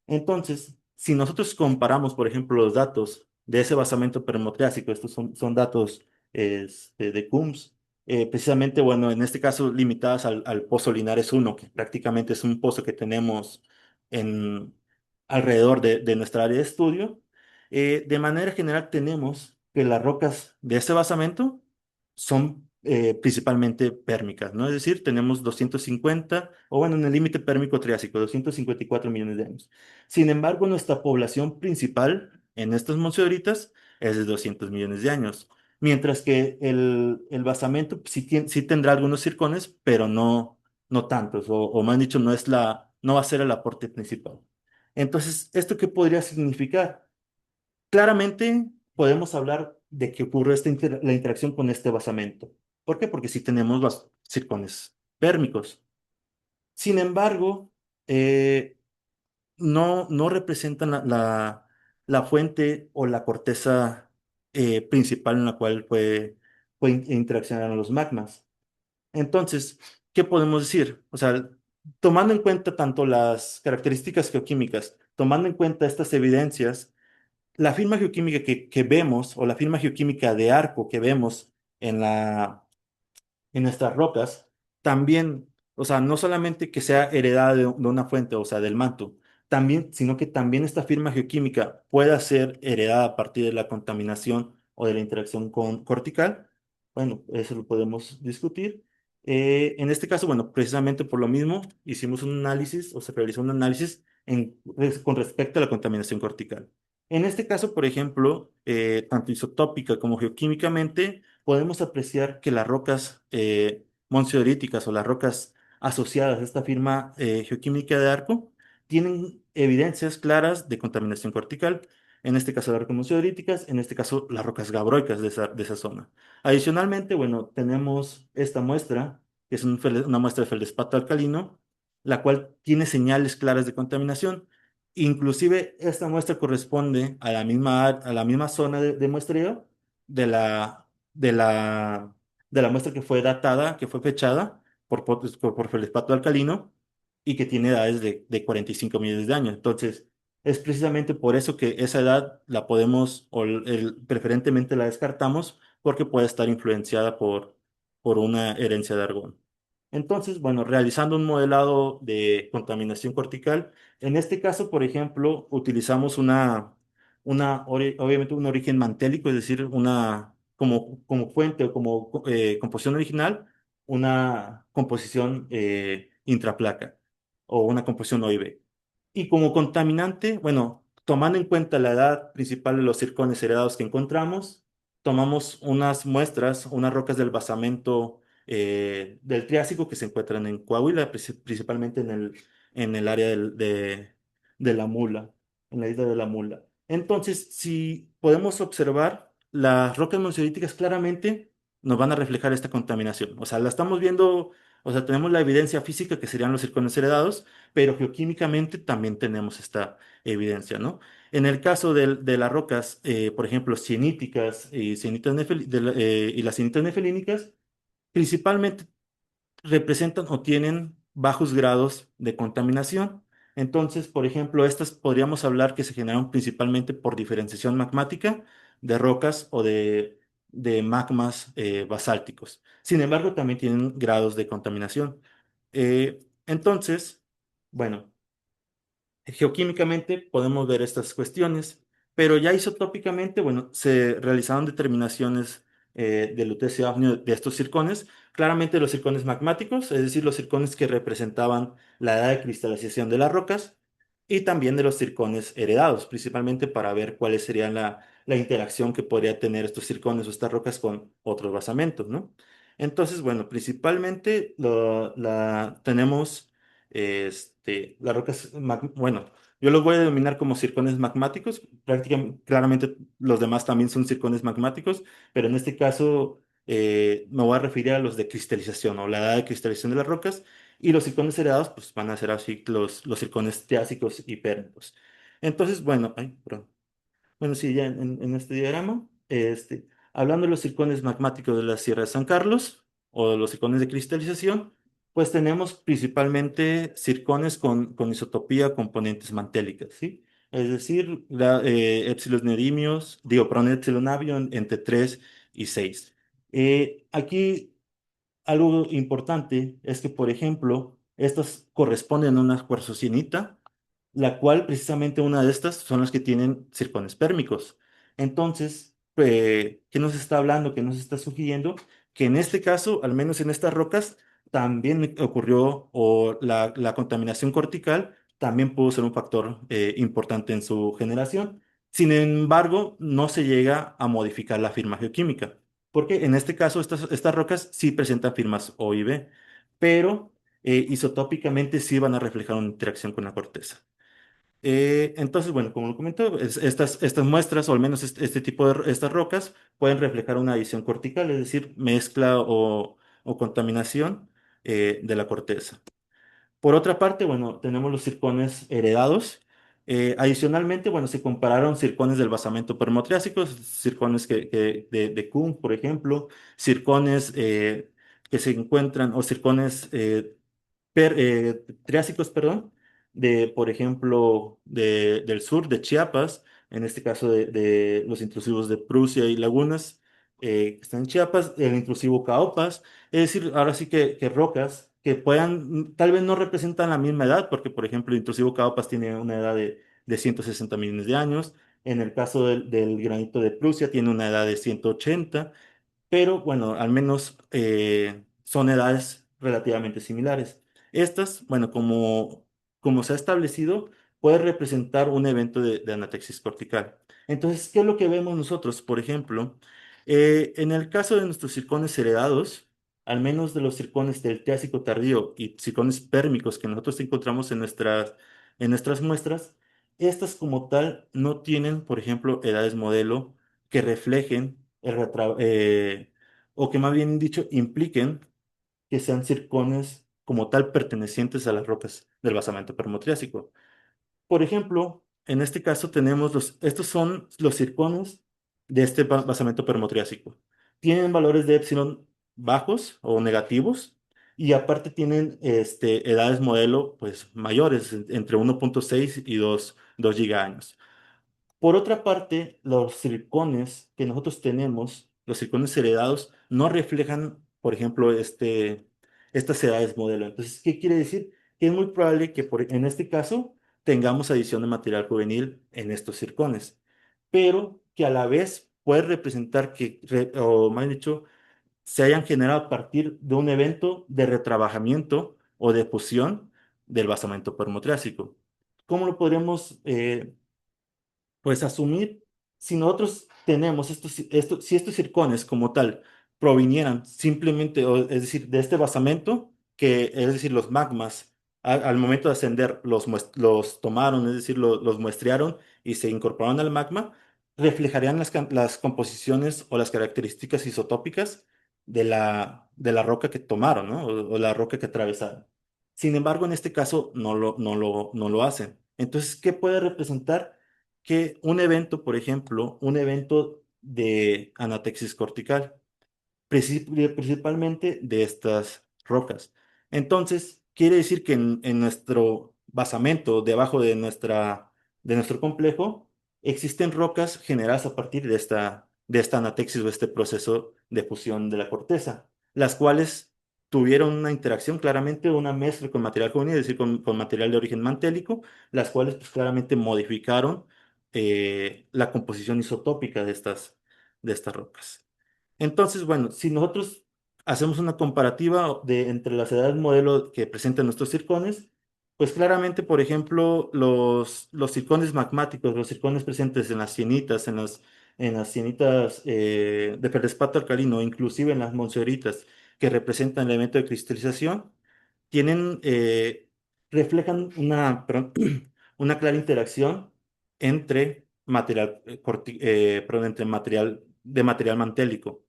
Entonces, si nosotros comparamos, por ejemplo, los datos de ese basamento permotriásico, estos son datos de CUMS, precisamente, bueno, en este caso limitadas al pozo Linares 1, que prácticamente es un pozo que tenemos en, alrededor de nuestra área de estudio, de manera general tenemos que las rocas de ese basamento son principalmente pérmicas, ¿no? Es decir, tenemos 250, o bueno, en el límite pérmico triásico, 254 millones de años. Sin embargo, nuestra población principal en estas monzóditas es de 200 millones de años, mientras que el basamento sí tendrá algunos circones, pero no tantos, o más dicho, no va a ser el aporte principal. Entonces, ¿esto qué podría significar? Claramente podemos hablar de que ocurre la interacción con este basamento. ¿Por qué? Porque sí tenemos los circones pérmicos. Sin embargo, eh, no representan la fuente o la corteza principal en la cual interaccionaron los magmas. Entonces, ¿qué podemos decir? O sea, tomando en cuenta tanto las características geoquímicas, tomando en cuenta estas evidencias, la firma geoquímica que vemos o la firma geoquímica de arco que vemos en en nuestras rocas, también, o sea, no solamente que sea heredada de una fuente, o sea, del manto, también, sino que también esta firma geoquímica pueda ser heredada a partir de la contaminación o de la interacción con cortical. Bueno, eso lo podemos discutir. En este caso, bueno, precisamente por lo mismo, hicimos un análisis o se realizó un análisis con respecto a la contaminación cortical. En este caso, por ejemplo, tanto isotópica como geoquímicamente, podemos apreciar que las rocas monzioríticas o las rocas asociadas a esta firma geoquímica de arco tienen evidencias claras de contaminación cortical. En este caso, las rocas monzioríticas, en este caso, las rocas gabbroicas de esa zona. Adicionalmente, bueno, tenemos esta muestra, que es una muestra de feldespato alcalino, la cual tiene señales claras de contaminación. Inclusive, esta muestra corresponde a a la misma zona de muestreo de de la, de la muestra que fue datada, que fue fechada por feldespato alcalino y que tiene edades de 45 millones de años. Entonces, es precisamente por eso que esa edad la podemos, preferentemente la descartamos, porque puede estar influenciada por una herencia de argón. Entonces, bueno, realizando un modelado de contaminación cortical, en este caso, por ejemplo, utilizamos obviamente un origen mantélico, es decir, como fuente o como composición original, una composición intraplaca o una composición OIB. Y como contaminante, bueno, tomando en cuenta la edad principal de los circones heredados que encontramos, tomamos unas muestras, unas rocas del basamento del Triásico que se encuentran en Coahuila, principalmente en el área de la Mula, en la isla de la Mula. Entonces, si podemos observar, las rocas monzolíticas claramente nos van a reflejar esta contaminación. O sea, la estamos viendo, o sea, tenemos la evidencia física que serían los circones heredados, pero geoquímicamente también tenemos esta evidencia, ¿no? En el caso de las rocas, por ejemplo, sieníticas y, y las sienitas nefelínicas, principalmente representan o tienen bajos grados de contaminación. Entonces, por ejemplo, estas podríamos hablar que se generaron principalmente por diferenciación magmática de rocas o de magmas basálticos. Sin embargo, también tienen grados de contaminación. Entonces, bueno. Geoquímicamente podemos ver estas cuestiones, pero ya isotópicamente, bueno, se realizaron determinaciones del lutecio ágneo de estos circones, claramente los circones magmáticos, es decir, los circones que representaban la edad de cristalización de las rocas, y también de los circones heredados, principalmente para ver cuáles serían la interacción que podría tener estos circones o estas rocas con otros basamentos, ¿no? Entonces, bueno, principalmente tenemos las rocas, bueno, yo los voy a denominar como circones magmáticos. Prácticamente, claramente los demás también son circones magmáticos, pero en este caso me voy a referir a los de cristalización o la edad de cristalización de las rocas. Y los circones heredados, pues van a ser así los circones triásicos y pérmicos. Entonces, bueno, ay, perdón. Bueno, sí, ya en este diagrama, hablando de los circones magmáticos de la Sierra de San Carlos o de los circones de cristalización, pues tenemos principalmente circones con isotopía componentes mantélicas, ¿sí? Es decir, épsilos neodimios, digo, perdón, épsilon avión entre 3 y 6. Aquí algo importante es que, por ejemplo, estas corresponden a una cuarzocianita, la cual precisamente una de estas son las que tienen circones pérmicos. Entonces, ¿qué nos está hablando? ¿Qué nos está sugiriendo? Que en este caso, al menos en estas rocas, también ocurrió, o la contaminación cortical también pudo ser un factor importante en su generación. Sin embargo, no se llega a modificar la firma geoquímica. Porque en este caso estas rocas sí presentan firmas O y B, pero isotópicamente sí van a reflejar una interacción con la corteza. Entonces, bueno, como lo comentó, estas muestras, o al menos este tipo estas rocas, pueden reflejar una adición cortical, es decir, mezcla o contaminación de la corteza. Por otra parte, bueno, tenemos los circones heredados. Adicionalmente, bueno, se compararon circones del basamento permotriásico, circones de Kuhn, por ejemplo, circones que se encuentran, o circones triásicos, perdón, por ejemplo, del sur, de Chiapas, en este caso de los intrusivos de Prusia y Lagunas, que están en Chiapas, el intrusivo Caopas, es decir, ahora sí que rocas que puedan, tal vez no representan la misma edad, porque por ejemplo el intrusivo Caopas tiene una edad de 160 millones de años, en el caso del granito de Prusia tiene una edad de 180, pero bueno, al menos son edades relativamente similares. Estas, bueno, como se ha establecido, puede representar un evento de anatexis cortical. Entonces, ¿qué es lo que vemos nosotros? Por ejemplo, en el caso de nuestros circones heredados, al menos de los circones del Triásico tardío y circones pérmicos que nosotros encontramos en nuestras muestras, estas como tal no tienen, por ejemplo, edades modelo que reflejen o que más bien dicho, impliquen que sean circones como tal pertenecientes a las rocas del basamento permotriásico. Por ejemplo, en este caso tenemos estos son los circones de este basamento permotriásico. Tienen valores de epsilon bajos o negativos y aparte tienen edades modelo pues mayores, entre 1,6 y 2 gigaños. Por otra parte, los circones que nosotros tenemos, los circones heredados, no reflejan, por ejemplo, estas edades modelo. Entonces, ¿qué quiere decir? Que es muy probable que en este caso tengamos adición de material juvenil en estos circones, pero que a la vez puede representar o más dicho, se hayan generado a partir de un evento de retrabajamiento o de fusión del basamento permotriásico. ¿Cómo lo podremos pues asumir, si nosotros tenemos si estos circones como tal provinieran simplemente, es decir, de este basamento, que es decir, los magmas al momento de ascender los tomaron, es decir, los muestrearon y se incorporaron al magma, reflejarían las composiciones o las características isotópicas de la roca que tomaron, ¿no? O la roca que atravesaron. Sin embargo, en este caso no lo hacen. Entonces, ¿qué puede representar? Que un evento, por ejemplo, un evento de anatexis cortical, principalmente de estas rocas. Entonces, quiere decir que en nuestro basamento, debajo de nuestro complejo, existen rocas generadas a partir de esta anatexis o este proceso de fusión de la corteza, las cuales tuvieron una interacción, claramente una mezcla con material juvenil, es decir, con material de origen mantélico, las cuales pues claramente modificaron la composición isotópica de estas rocas. Entonces, bueno, si nosotros hacemos una comparativa entre las edades modelo que presentan nuestros circones, pues claramente, por ejemplo, los circones magmáticos, los circones presentes en las sienitas, en las sienitas de feldespato alcalino, inclusive en las monzoritas que representan el elemento de cristalización, tienen, reflejan perdón, una clara interacción entre entre material de material mantélico.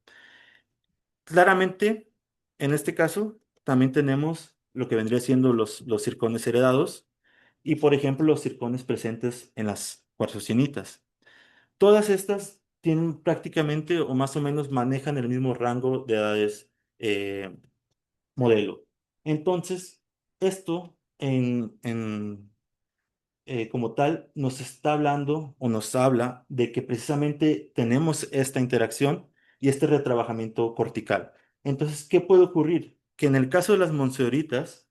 Claramente, en este caso, también tenemos lo que vendría siendo los circones heredados y, por ejemplo, los circones presentes en las cuarzocenitas. Todas estas tienen prácticamente o más o menos manejan el mismo rango de edades modelo. Entonces, esto como tal nos está hablando o nos habla de que precisamente tenemos esta interacción y este retrabajamiento cortical. Entonces, ¿qué puede ocurrir? Que en el caso de las monceoritas,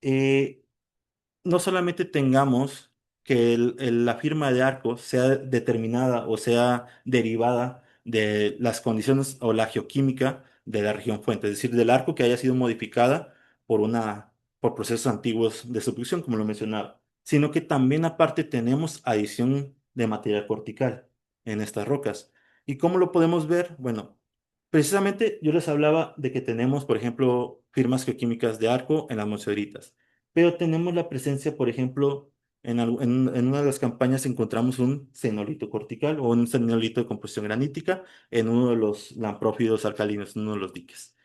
eh, no solamente tengamos que la firma de arco sea determinada o sea derivada de las condiciones o la geoquímica de la región fuente, es decir, del arco que haya sido modificada por por procesos antiguos de subducción, como lo mencionaba, sino que también aparte tenemos adición de material cortical en estas rocas. ¿Y cómo lo podemos ver? Bueno, precisamente yo les hablaba de que tenemos, por ejemplo, firmas geoquímicas de arco en las monzoritas, pero tenemos la presencia, por ejemplo, en una de las campañas encontramos un cenolito cortical o un cenolito de composición granítica en uno de los lamprófidos alcalinos, en uno de los diques.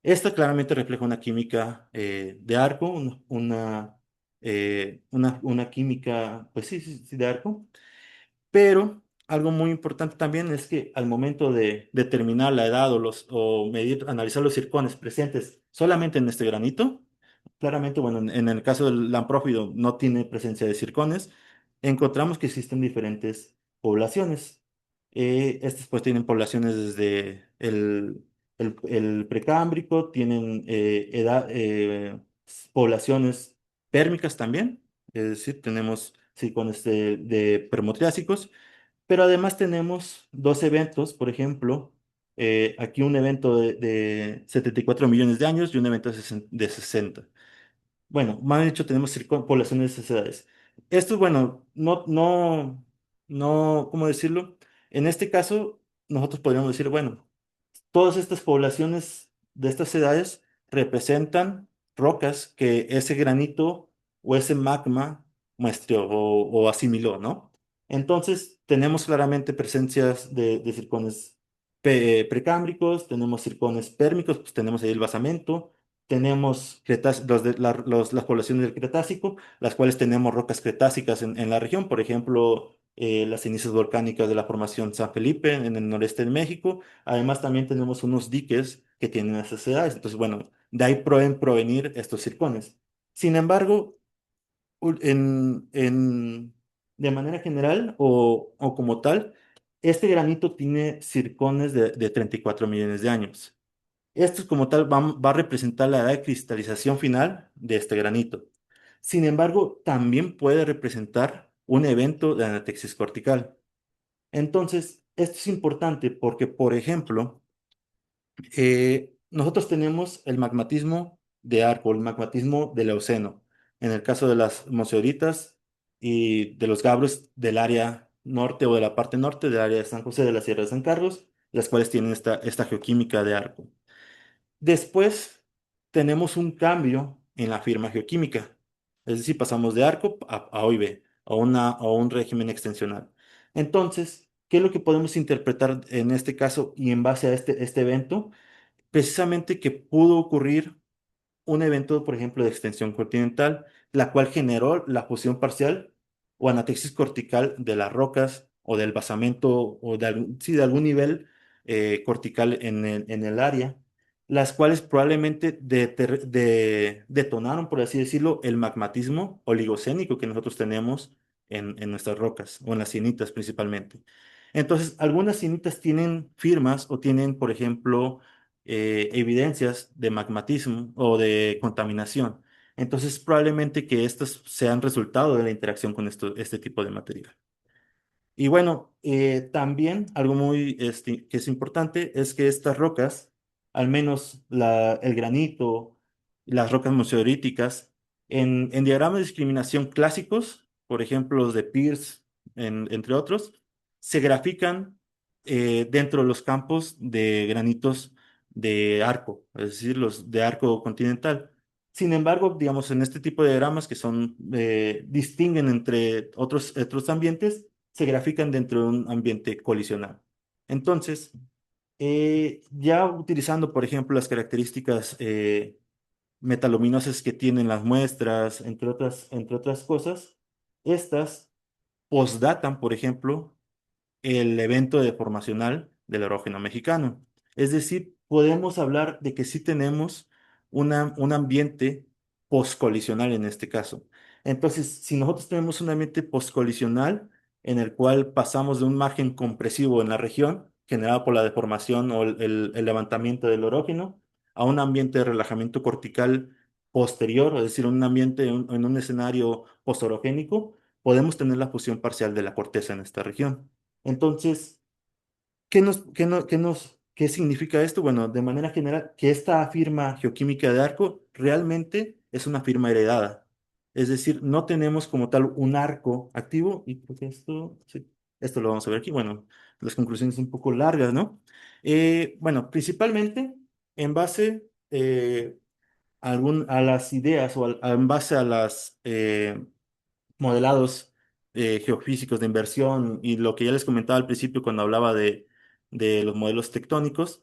Esta claramente refleja una química de arco, una química, pues sí, sí, sí, de arco, pero algo muy importante también es que al momento de determinar la edad o medir, analizar los circones presentes solamente en este granito, claramente, bueno, en el caso del lamprófido no tiene presencia de circones, encontramos que existen diferentes poblaciones. Estas pues tienen poblaciones desde el precámbrico, tienen poblaciones pérmicas también, es decir, tenemos circones de permotriásicos, pero además tenemos dos eventos, por ejemplo, aquí un evento de 74 millones de años y un evento de 60. Bueno, más bien dicho, tenemos poblaciones de esas edades. Esto, bueno, ¿cómo decirlo? En este caso, nosotros podríamos decir, bueno, todas estas poblaciones de estas edades representan rocas que ese granito o ese magma muestreó o asimiló, ¿no? Entonces, tenemos claramente presencias de circones precámbricos, tenemos circones pérmicos, pues tenemos ahí el basamento, tenemos las poblaciones del Cretácico, las cuales tenemos rocas cretácicas en la región, por ejemplo, las cenizas volcánicas de la formación San Felipe en el noreste de México. Además, también tenemos unos diques que tienen esas edades. Entonces, bueno, de ahí pueden provenir estos circones. Sin embargo, de manera general o como tal, este granito tiene circones de 34 millones de años. Esto como tal va a representar la edad de cristalización final de este granito. Sin embargo, también puede representar un evento de anatexis cortical. Entonces, esto es importante porque, por ejemplo, nosotros tenemos el magmatismo de Arco, el magmatismo del Eoceno, en el caso de las moseoritas y de los gabros del área norte o de la parte norte del área de San José de la Sierra de San Carlos, las cuales tienen esta geoquímica de Arco. Después tenemos un cambio en la firma geoquímica, es decir, pasamos de Arco a OIB, a un régimen extensional. Entonces, ¿qué es lo que podemos interpretar en este caso y en base a este evento? Precisamente que pudo ocurrir un evento, por ejemplo, de extensión continental, la cual generó la fusión parcial o anatexis cortical de las rocas o del basamento o sí, de algún nivel cortical en el área, las cuales probablemente detonaron, por así decirlo, el magmatismo oligocénico que nosotros tenemos en nuestras rocas o en las sienitas principalmente. Entonces, algunas sienitas tienen firmas o tienen, por ejemplo, evidencias de magmatismo o de contaminación. Entonces, probablemente que estos sean resultado de la interacción con este tipo de material. Y bueno, también algo muy que es importante es que estas rocas, al menos el granito, las rocas mesoderíticas, en diagramas de discriminación clásicos, por ejemplo los de Peirce, entre otros, se grafican dentro de los campos de granitos de arco, es decir, los de arco continental. Sin embargo, digamos, en este tipo de diagramas que son, distinguen entre otros ambientes, se grafican dentro de un ambiente colisional. Entonces, ya utilizando, por ejemplo, las características metalominosas que tienen las muestras, entre otras cosas, estas postdatan, por ejemplo, el evento deformacional del erógeno mexicano. Es decir, podemos hablar de que sí tenemos un ambiente poscolisional en este caso. Entonces, si nosotros tenemos un ambiente poscolisional en el cual pasamos de un margen compresivo en la región, generado por la deformación o el levantamiento del erógeno, a un ambiente de relajamiento cortical posterior, es decir, un ambiente en un escenario postorogénico, podemos tener la fusión parcial de la corteza en esta región. Entonces, ¿qué significa esto? Bueno, de manera general, que esta firma geoquímica de arco realmente es una firma heredada. Es decir, no tenemos como tal un arco activo, y creo que esto, sí, esto lo vamos a ver aquí. Bueno, las conclusiones son un poco largas, ¿no? Bueno, principalmente en base a las ideas o en base a las modelados geofísicos de inversión y lo que ya les comentaba al principio cuando hablaba de los modelos tectónicos,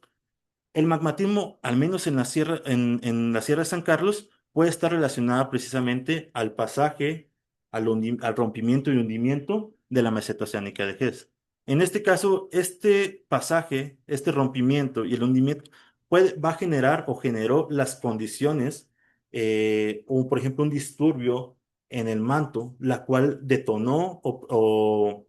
el magmatismo, al menos en la Sierra de San Carlos, puede estar relacionada precisamente al pasaje, al rompimiento y hundimiento de la meseta oceánica de Hess. En este caso, este pasaje, este rompimiento y el hundimiento va a generar o generó las condiciones, o por ejemplo un disturbio en el manto, la cual detonó o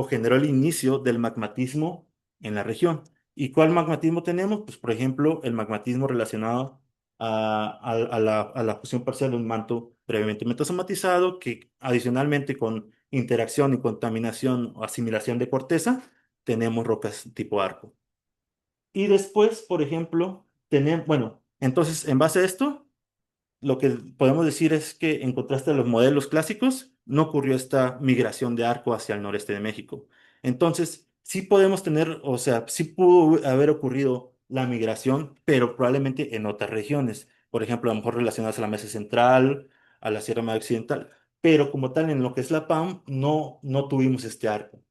generó el inicio del magmatismo en la región. ¿Y cuál magmatismo tenemos? Pues, por ejemplo, el magmatismo relacionado a la fusión parcial de un manto previamente metasomatizado, que adicionalmente con interacción y contaminación o asimilación de corteza, tenemos rocas tipo arco. Y después, por ejemplo, tenemos, bueno, entonces, en base a esto, lo que podemos decir es que en contraste a los modelos clásicos, no ocurrió esta migración de arco hacia el noreste de México. Entonces, sí podemos tener, o sea, sí pudo haber ocurrido la migración, pero probablemente en otras regiones. Por ejemplo, a lo mejor relacionadas a la Mesa Central, a la Sierra Madre Occidental, pero como tal, en lo que es la PAM, no tuvimos este arco.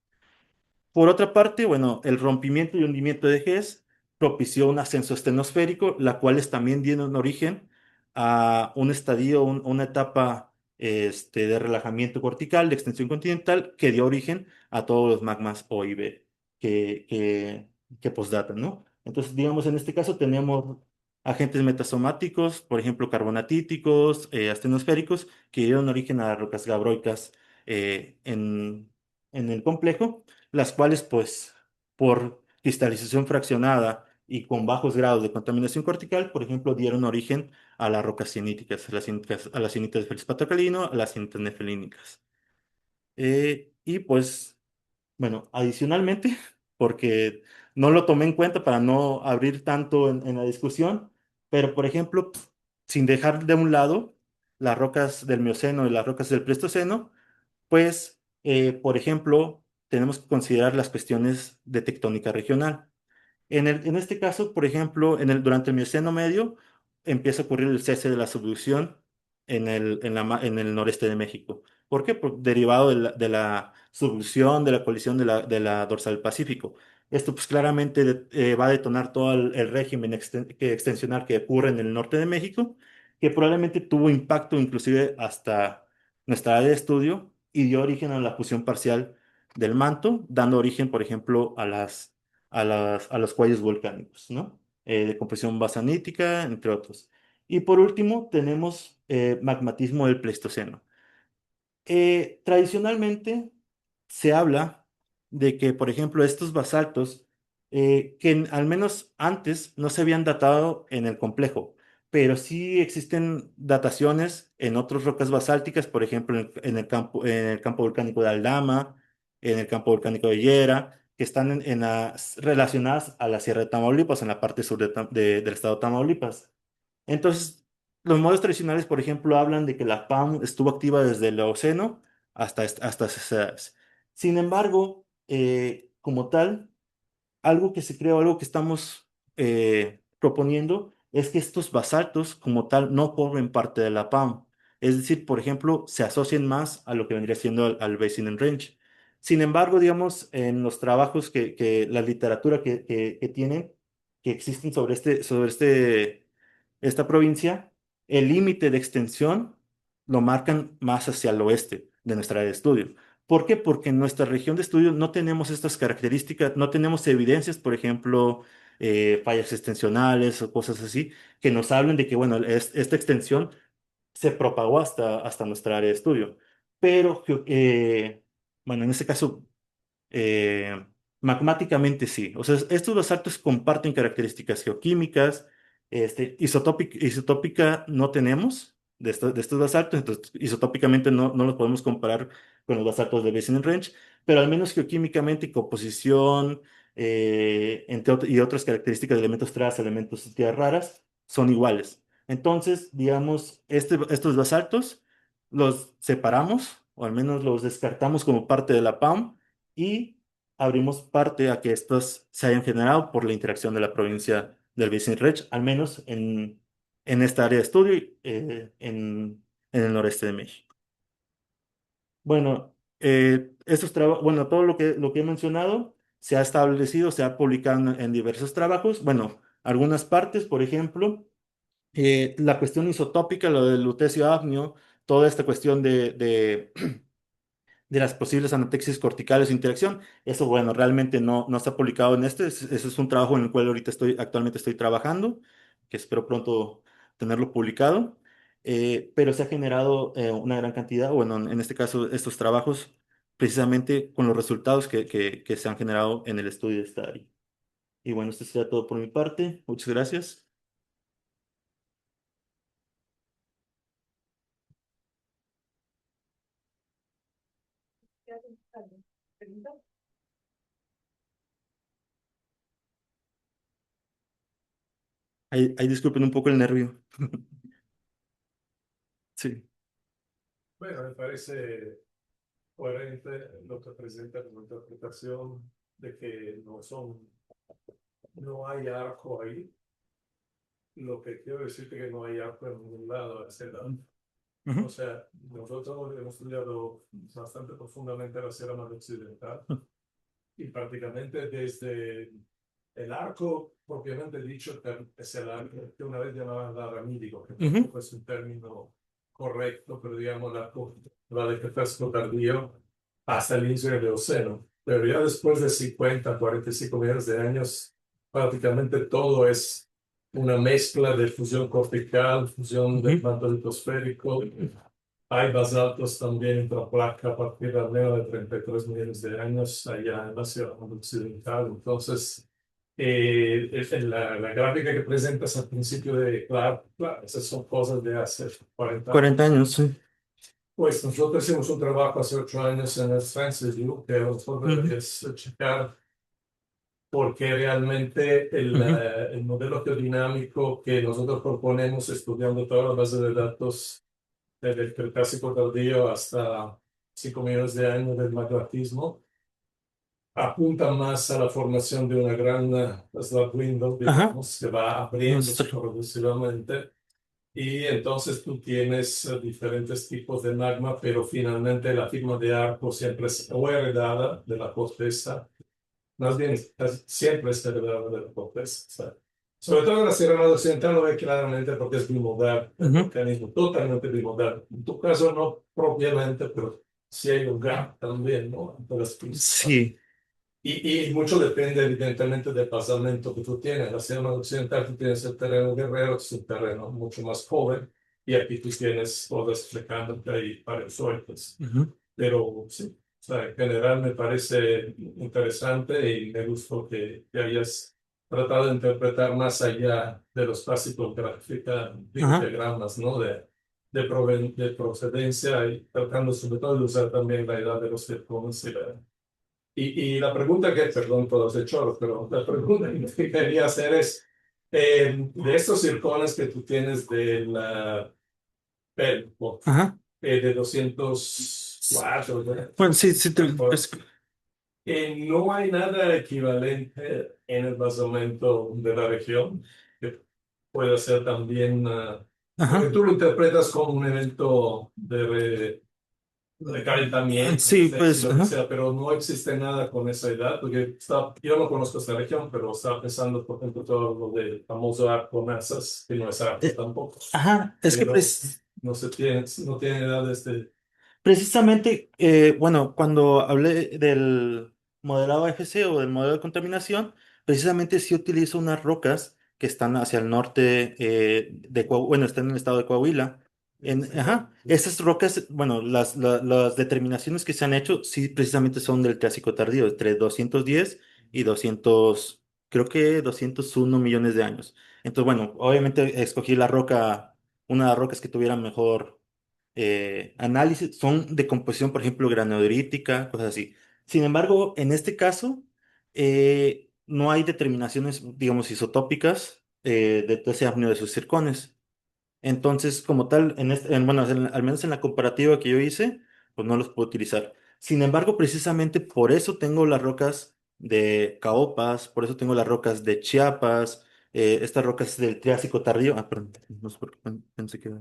Por otra parte, bueno, el rompimiento y hundimiento de Hess propició un ascenso estenosférico, la cual también dieron origen a un estadio, una etapa de relajamiento cortical, de extensión continental, que dio origen a todos los magmas OIB que postdatan, ¿no? Entonces, digamos, en este caso tenemos agentes metasomáticos, por ejemplo, carbonatíticos, astenosféricos, que dieron origen a las rocas gabroicas en el complejo, las cuales, pues, por cristalización fraccionada y con bajos grados de contaminación cortical, por ejemplo, dieron origen a las rocas cianíticas, a las cianitas de feldespato alcalino, a las cianitas nefelínicas. Y pues, bueno, adicionalmente, porque no lo tomé en cuenta para no abrir tanto en la discusión, pero por ejemplo, sin dejar de un lado las rocas del Mioceno y las rocas del Pleistoceno, pues, por ejemplo, tenemos que considerar las cuestiones de tectónica regional. En este caso, por ejemplo, durante el Mioceno medio empieza a ocurrir el cese de la subducción en el noreste de México. ¿Por qué? Derivado de la subducción, de la colisión de la dorsal del Pacífico. Esto pues claramente va a detonar todo el régimen extensional que ocurre en el norte de México, que probablemente tuvo impacto inclusive hasta nuestra área de estudio y dio origen a la fusión parcial del manto, dando origen, por ejemplo, a los cuellos volcánicos, ¿no? De compresión basanítica, entre otros. Y por último, tenemos magmatismo del Pleistoceno. Tradicionalmente se habla de que, por ejemplo, estos basaltos al menos antes no se habían datado en el complejo, pero sí existen dataciones en otras rocas basálticas, por ejemplo, en el campo volcánico de Aldama, en el campo volcánico de Yera, que están relacionadas a la Sierra de Tamaulipas, en la parte sur del estado de Tamaulipas. Entonces, los modelos tradicionales, por ejemplo, hablan de que la PAM estuvo activa desde el Eoceno hasta esas edades. Sin embargo, como tal, algo que se cree o algo que estamos proponiendo es que estos basaltos como tal no formen parte de la PAM. Es decir, por ejemplo, se asocian más a lo que vendría siendo al Basin and Range. Sin embargo, digamos, en los trabajos la literatura que tienen, que existen esta provincia, el límite de extensión lo marcan más hacia el oeste de nuestra área de estudio. ¿Por qué? Porque en nuestra región de estudio no tenemos estas características, no tenemos evidencias, por ejemplo, fallas extensionales o cosas así, que nos hablen de que, bueno, esta extensión se propagó hasta nuestra área de estudio. Pero, bueno, en este caso, eh, magmáticamente sí. O sea, estos basaltos comparten características geoquímicas. Isotópica no tenemos de estos basaltos, entonces isotópicamente no los podemos comparar con los basaltos de Basin Range, pero al menos geoquímicamente, composición y otras características de elementos traza, elementos de tierras raras, son iguales. Entonces, digamos, estos basaltos los separamos, o al menos los descartamos como parte de la PAM, y abrimos parte a que estos se hayan generado por la interacción de la provincia del Vicente, al menos en esta área de estudio en el noreste de México. Bueno, bueno, todo lo que he mencionado se ha establecido, se ha publicado en diversos trabajos. Bueno, algunas partes, por ejemplo, la cuestión isotópica, lo del lutecio hafnio, toda esta cuestión de las posibles anatexis corticales de interacción. Eso, bueno, realmente no está publicado en Ese es un trabajo en el cual actualmente estoy trabajando, que espero pronto tenerlo publicado. Pero se ha generado una gran cantidad, bueno, en este caso, estos trabajos, precisamente con los resultados que se han generado en el estudio de esta área. Y bueno, esto sería todo por mi parte. Muchas gracias. Ahí disculpen un poco el nervio. Sí. Bueno, me parece coherente lo que presenta como interpretación de que no hay arco ahí. Lo que quiero decirte que no hay arco en ningún lado, ese lado. O Ujú. sea, nosotros hemos estudiado bastante profundamente la Sierra Madre Occidental y prácticamente desde el arco, propiamente dicho, es el arco que una vez llamaban la ramídico, que Ujú. tampoco es un término correcto, pero digamos la arco va de Cretácico tardío hasta el inicio del Eoceno. Pero ya después de 50, 45 millones de años, prácticamente todo es una mezcla de fusión cortical, fusión del Ujú. manto litosférico. Hay basaltos también intraplaca a partir de al menos de 33 millones de años allá en la Sierra Occidental. Entonces, la gráfica que presentas al principio de claro, esas son cosas de hace 40 40 años. años, sí. Pues nosotros hicimos un trabajo hace 8 años en el Francis U, que Ujú. es checar porque realmente Ujú. el modelo geodinámico que nosotros proponemos estudiando todas las bases de datos desde el Cretácico tardío hasta 5 millones de años del magmatismo, apunta más a la formación de una gran slot window, Ajá. digamos, que va abriéndose progresivamente. Y entonces tú tienes diferentes tipos de magma, pero finalmente la firma de arco siempre es o heredada de la corteza, más bien siempre es heredada de la corteza. O sea, sobre todo en la Sierra Madre Occidental lo ve claramente porque es bimodal, el Ujú. volcanismo totalmente bimodal. En tu caso no propiamente, pero sí hay un gap también, ¿no? Entre las pistas. Sí. Y mucho depende evidentemente del basamento que tú tienes. En la Sierra Madre Occidental tú tienes el terreno guerrero, que es un terreno mucho más joven, y aquí tú tienes todas explicándote ahí paleozoiques. Ujú. Pero sí. sea, en general me parece interesante y me gustó que hayas tratado de interpretar más allá de los clásicos Ajá. diagramas, ¿no? De procedencia y tratando sobre todo de usar también la edad de los circones y la pregunta que, perdón por los choros, pero la pregunta que quería hacer es, de estos circones que tú tienes de la Pelco, Ajá. de 204, ¿verdad? Bueno, sí, sí, No hay nada equivalente en el basamento de la región que pueda ser también, porque ajá. tú lo interpretas como un evento de calentamiento, Sí, y pues, lo que ajá. sea, pero no existe nada con esa edad, porque yo no conozco esta región, pero estaba pensando, por ejemplo, todo lo del famoso arco Nazas, que no es arco Eh, tampoco, ajá, es que pero no tiene edad precisamente, bueno, cuando hablé del modelado FC o del modelo de contaminación, precisamente sí utilizo unas rocas que están hacia el norte bueno, están en el estado de Coahuila. Ajá, esas rocas, bueno, las determinaciones que se han hecho, sí, precisamente son del Triásico tardío, entre 210 y 200, creo que 201 millones de años. Entonces, bueno, obviamente escogí una de las rocas que tuviera mejor análisis, son de composición, por ejemplo, granodiorítica, cosas así. Sin embargo, en este caso, no hay determinaciones, digamos, isotópicas de ese apneo de sus circones. Entonces, como tal, bueno, al menos en la comparativa que yo hice, pues no los puedo utilizar. Sin embargo, precisamente por eso tengo las rocas de Caopas, por eso tengo las rocas de Chiapas, estas rocas del Triásico tardío. Ah, perdón, no sé por qué pensé que...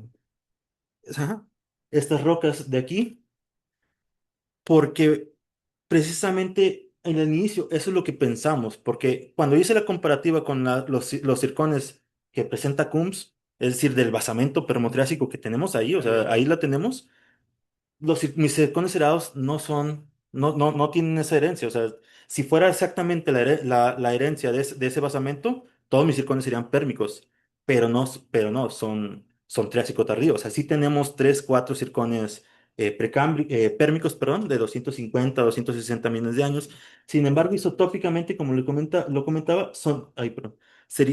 Ajá. Estas rocas de aquí, porque precisamente en el inicio eso es lo que pensamos, porque cuando hice la comparativa con los circones que presenta CUMS, es decir, del basamento permotriásico que tenemos ahí, o sea, ahí la tenemos, mis circones herados no tienen esa herencia. O sea, si fuera exactamente la herencia de ese basamento, todos mis circones serían pérmicos, pero no, son Triásico tardío. O sea, sí tenemos 3, 4 circones pérmicos, perdón, de 250 260 millones de años. Sin embargo, isotópicamente, como lo comentaba, ay, perdón,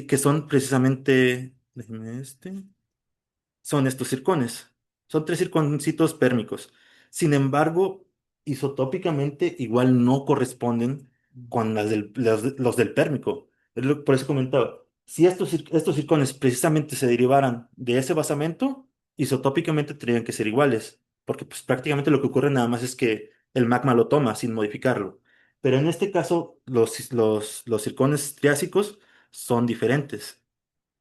que son precisamente, déjeme son estos circones. Son 3 circoncitos pérmicos. Sin embargo, isotópicamente igual no corresponden con los del pérmico. Por eso comentaba, si estos circones precisamente se derivaran de ese basamento, isotópicamente tendrían que ser iguales, porque pues prácticamente lo que ocurre nada más es que el magma lo toma sin modificarlo. Pero en este caso, los circones triásicos son diferentes.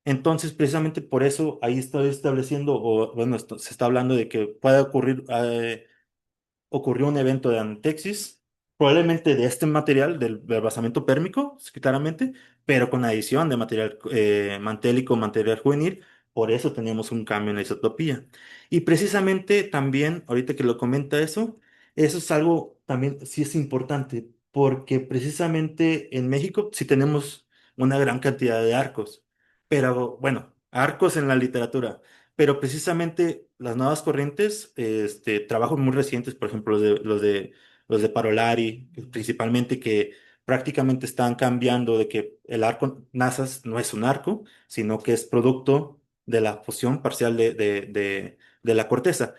Entonces, precisamente por eso ahí estoy estableciendo, o bueno, se está hablando de que puede ocurrió un evento de anatexis, probablemente de este material, del basamento pérmico, sí, claramente, pero con adición de material mantélico, material juvenil, por eso teníamos un cambio en la isotopía. Y precisamente también, ahorita que lo comenta eso es algo también, sí es importante, porque precisamente en México sí tenemos una gran cantidad de arcos, pero bueno, arcos en la literatura. Pero precisamente las nuevas corrientes, trabajos muy recientes, por ejemplo, los de Parolari, principalmente que prácticamente están cambiando de que el arco NASA's no es un arco, sino que es producto de la fusión parcial de la corteza.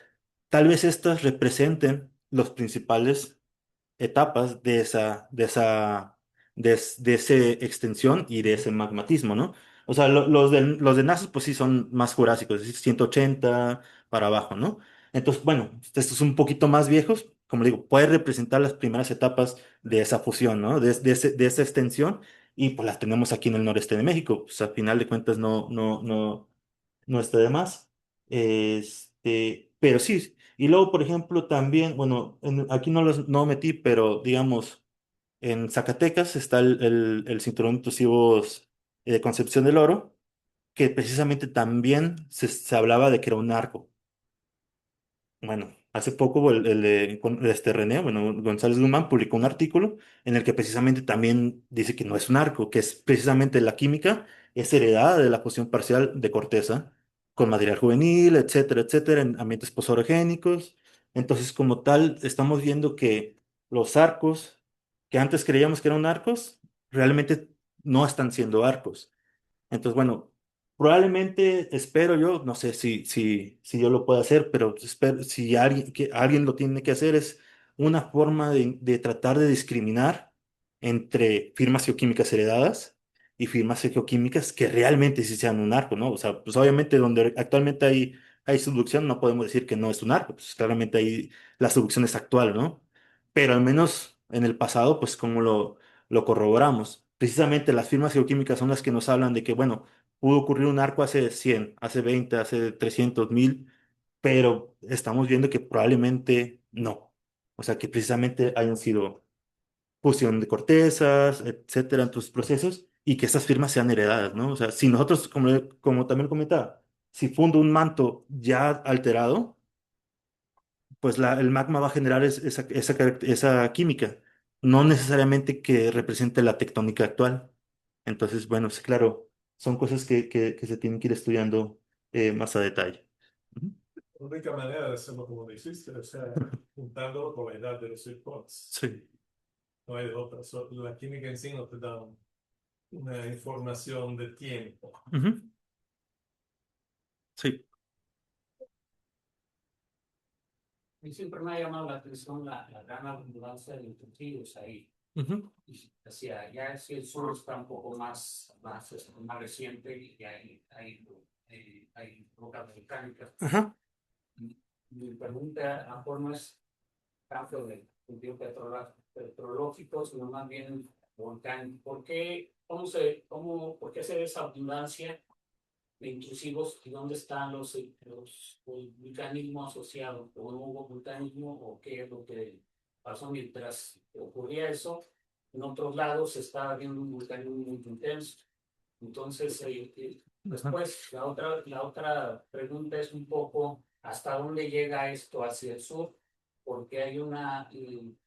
Tal vez estas representen los principales etapas de ese extensión y de ese magmatismo, ¿no? O sea, los de NASA, pues sí son más jurásicos, es decir, 180 para abajo, ¿no? Entonces, bueno, estos son un poquito más viejos, como digo, puede representar las primeras etapas de esa fusión, ¿no? De esa extensión, y pues las tenemos aquí en el noreste de México, pues a final de cuentas no está de más. Pero sí, y luego, por ejemplo, también, bueno, aquí no metí, pero digamos, en Zacatecas está el cinturón de intrusivos de Concepción del Oro, que precisamente también se hablaba de que era un narco. Bueno, hace poco René, bueno, González Guzmán publicó un artículo en el que precisamente también dice que no es un arco, que es precisamente la química es heredada de la fusión parcial de corteza con material juvenil, etcétera, etcétera, en ambientes posorogénicos. Entonces, como tal, estamos viendo que los arcos que antes creíamos que eran arcos, realmente no están siendo arcos. Entonces, bueno, probablemente espero yo, no sé si yo lo puedo hacer, pero espero, si alguien lo tiene que hacer, es una forma de tratar de discriminar entre firmas geoquímicas heredadas y firmas geoquímicas que realmente sí sean un arco, ¿no? O sea, pues obviamente donde actualmente hay subducción, no podemos decir que no es un arco, pues claramente ahí la subducción es actual, ¿no? Pero al menos en el pasado, pues como lo corroboramos. Precisamente las firmas geoquímicas son las que nos hablan de que, bueno, pudo ocurrir un arco hace 100, hace 20, hace 300.000, pero estamos viendo que probablemente no. O sea, que precisamente hayan sido fusión de cortezas, etcétera, en tus procesos, y que estas firmas sean heredadas, ¿no? O sea, si nosotros, como también comentaba, si fundo un manto ya alterado, pues el magma va a generar esa química, no necesariamente que represente la tectónica actual. Entonces, bueno, sí, claro, son cosas que se tienen que ir estudiando más a detalle. Ujú. La única manera de hacerlo como lo hiciste, o sea, juntándolo con la edad de los circuitos. Sí. No hay de otra. La química en sí no te da una información de tiempo. Ujú. Sí. Y siempre me ha llamado la atención la gran abundancia de incentivos ahí. Ujú. Y hacia ya si el sur está un poco más reciente y hay rocas volcánicas. Ajá. Mi pregunta a forma es tanto de cultivos petrológicos, sino más bien volcánicos. ¿Por qué se ve esa abundancia de intrusivos y dónde están los vulcanismos asociados? ¿O no hubo vulcanismo o qué es lo que pasó mientras ocurría eso? En otros lados se estaba viendo un vulcanismo muy intenso. Entonces, Ajá. después, la otra pregunta es un poco hasta dónde llega esto hacia el sur, porque hay una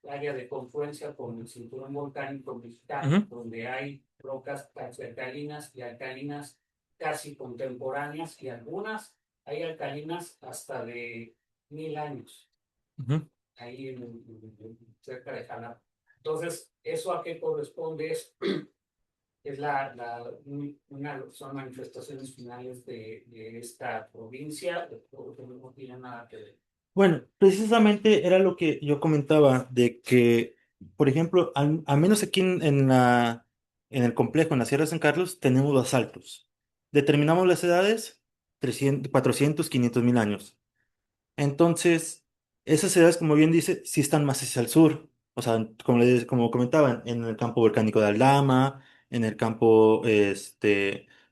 área de confluencia con el cinturón volcánico mexicano, Ujú. donde hay rocas casi alcalinas y alcalinas casi contemporáneas, y algunas hay alcalinas hasta de 1000 años, Ujú. ahí cerca de Jalapa. Entonces, ¿eso a qué corresponde? Son manifestaciones finales de esta provincia, porque no tiene nada que ver. Bueno, precisamente era lo que yo comentaba, de que, por ejemplo, al menos aquí en el complejo, en la Sierra de San Carlos, tenemos basaltos. Determinamos las edades, 300, 400, 500 mil años. Entonces, esas edades, como bien dice, sí están más hacia el sur. O sea, como comentaban, en el campo volcánico de Aldama, en el campo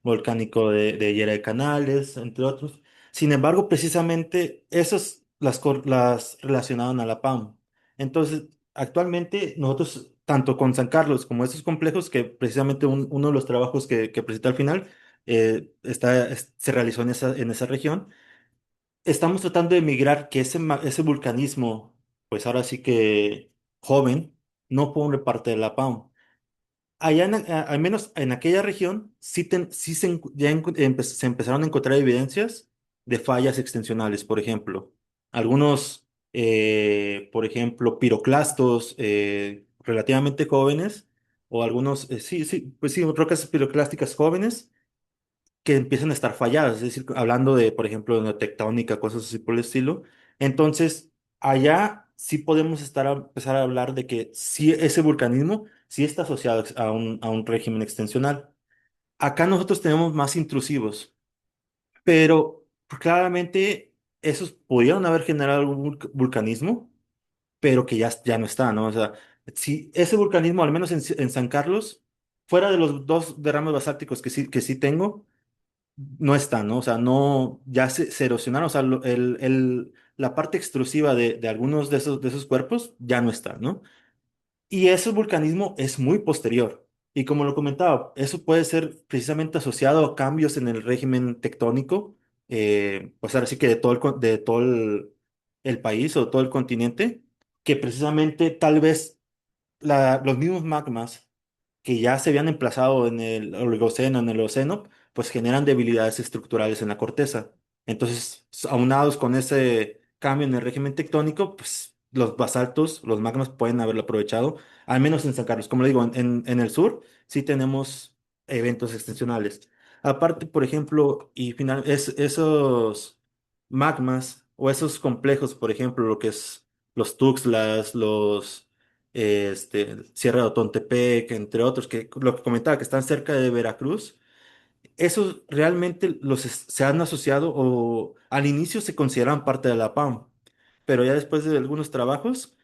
volcánico de Llera de Canales, entre otros. Sin embargo, precisamente esas las relacionaban a la PAM. Entonces, actualmente nosotros, tanto con San Carlos como estos complejos, que precisamente uno de los trabajos que presenté al final, se realizó en esa región. Estamos tratando de migrar que ese vulcanismo, pues ahora sí que joven, no forme parte de la PAM. Allá, al menos en aquella región, sí se empezaron a encontrar evidencias de fallas extensionales, por ejemplo. Algunos, por ejemplo, piroclastos relativamente jóvenes, o algunos, sí, sí, pues sí, rocas piroclásticas jóvenes que empiezan a estar falladas, es decir, hablando de, por ejemplo, de tectónica, cosas así por el estilo. Entonces, allá sí podemos empezar a hablar de que sí, ese vulcanismo sí está asociado a un régimen extensional. Acá nosotros tenemos más intrusivos, pero claramente esos pudieron haber generado algún vulcanismo, pero que ya no está, ¿no? O sea, si ese vulcanismo, al menos en San Carlos, fuera de los dos derrames basálticos que sí tengo, no está, ¿no? O sea, no, ya se erosionaron, o sea, la parte extrusiva de algunos de esos cuerpos ya no está, ¿no? Y ese vulcanismo es muy posterior. Y como lo comentaba, eso puede ser precisamente asociado a cambios en el régimen tectónico, pues ahora sí que de todo el país o todo el continente, que precisamente tal vez los mismos magmas que ya se habían emplazado en el Oligoceno, en el Eoceno, pues generan debilidades estructurales en la corteza. Entonces, aunados con ese cambio en el régimen tectónico, pues los basaltos, los magmas pueden haberlo aprovechado, al menos en San Carlos. Como le digo, en el sur sí tenemos eventos extensionales. Aparte, por ejemplo, y final, esos magmas o esos complejos, por ejemplo, lo que es los Tuxtlas, Sierra de Otontepec, entre otros, que lo que comentaba, que están cerca de Veracruz, esos realmente se han asociado o al inicio se consideraban parte de la PAM, pero ya después de algunos trabajos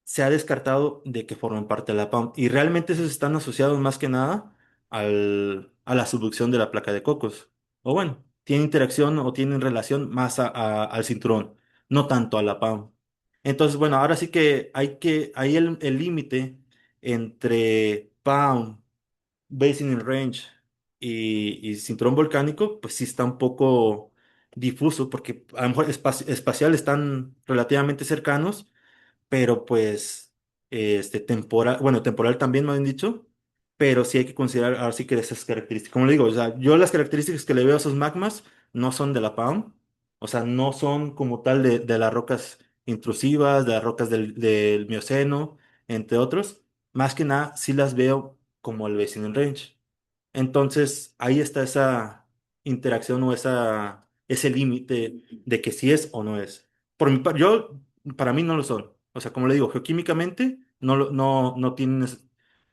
se ha descartado de que forman parte de la PAM y realmente esos están asociados más que nada a la subducción de la placa de Cocos. O bueno, tienen interacción o tienen relación más al cinturón, no tanto a la PAM. Entonces, bueno, ahora sí que ahí el límite entre PAM, Basin in Range y cinturón volcánico, pues sí está un poco difuso porque a lo mejor espacial están relativamente cercanos, pero pues temporal, bueno, temporal también me han dicho, pero sí hay que considerar ahora sí que esas características. Como le digo, o sea, yo las características que le veo a esos magmas no son de la PAM, o sea, no son como tal de las rocas intrusivas, de las rocas del Mioceno, entre otros. Más que nada, sí las veo como el Basin Range. Entonces, ahí está esa interacción o ese límite de que si es o no es. Para mí no lo son. O sea, como le digo, geoquímicamente no tienen,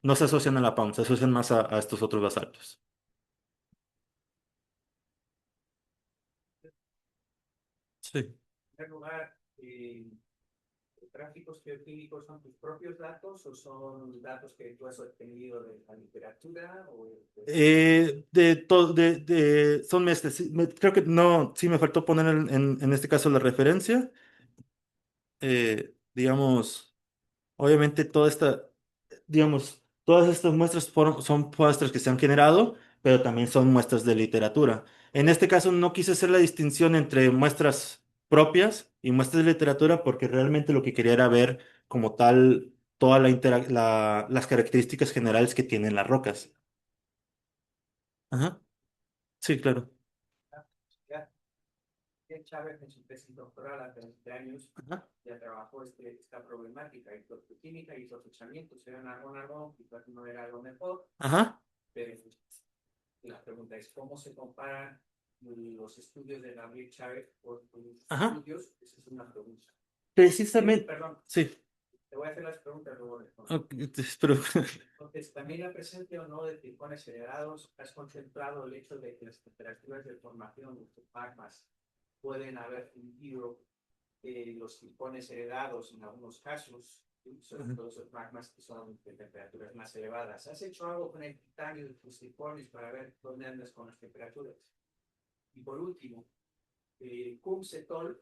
no se asocian a la PAM, se asocian más a estos otros basaltos. Sí. primer lugar, ¿tráficos geoquímicos son tus propios datos o son datos que tú has obtenido de la literatura o Son mezclas. Sí, creo que no, sí me faltó poner en este caso la referencia. Digamos, obviamente todas estas muestras son muestras que se han generado, pero también son muestras de literatura. En este caso no quise hacer la distinción entre muestras propias y muestras de literatura porque realmente lo que quería era ver como tal toda las características generales que tienen las rocas. Ajá, sí, claro. ya? Chávez en su tesis doctoral hace 20 años Ajá, ya trabajó esta problemática, química y procesamientos. Eran algo, quizás no era lo mejor, ajá, pero la pregunta es cómo se comparan los estudios de Gabriel Chávez con tus ajá. estudios. Esa es una pregunta. Precisamente, Perdón, sí. te voy a hacer las preguntas luego. Ok, pero, Entonces, también la presencia o no de tifones heredados, has contemplado el hecho de que las temperaturas de formación de estos magmas pueden haber fundido los tifones heredados en algunos casos, ¿sí? Sobre todo esos magmas que son de temperaturas más elevadas. ¿Has hecho algo con el titanio de tus tifones para ver dónde andas con las temperaturas? Y por último, Kumsetol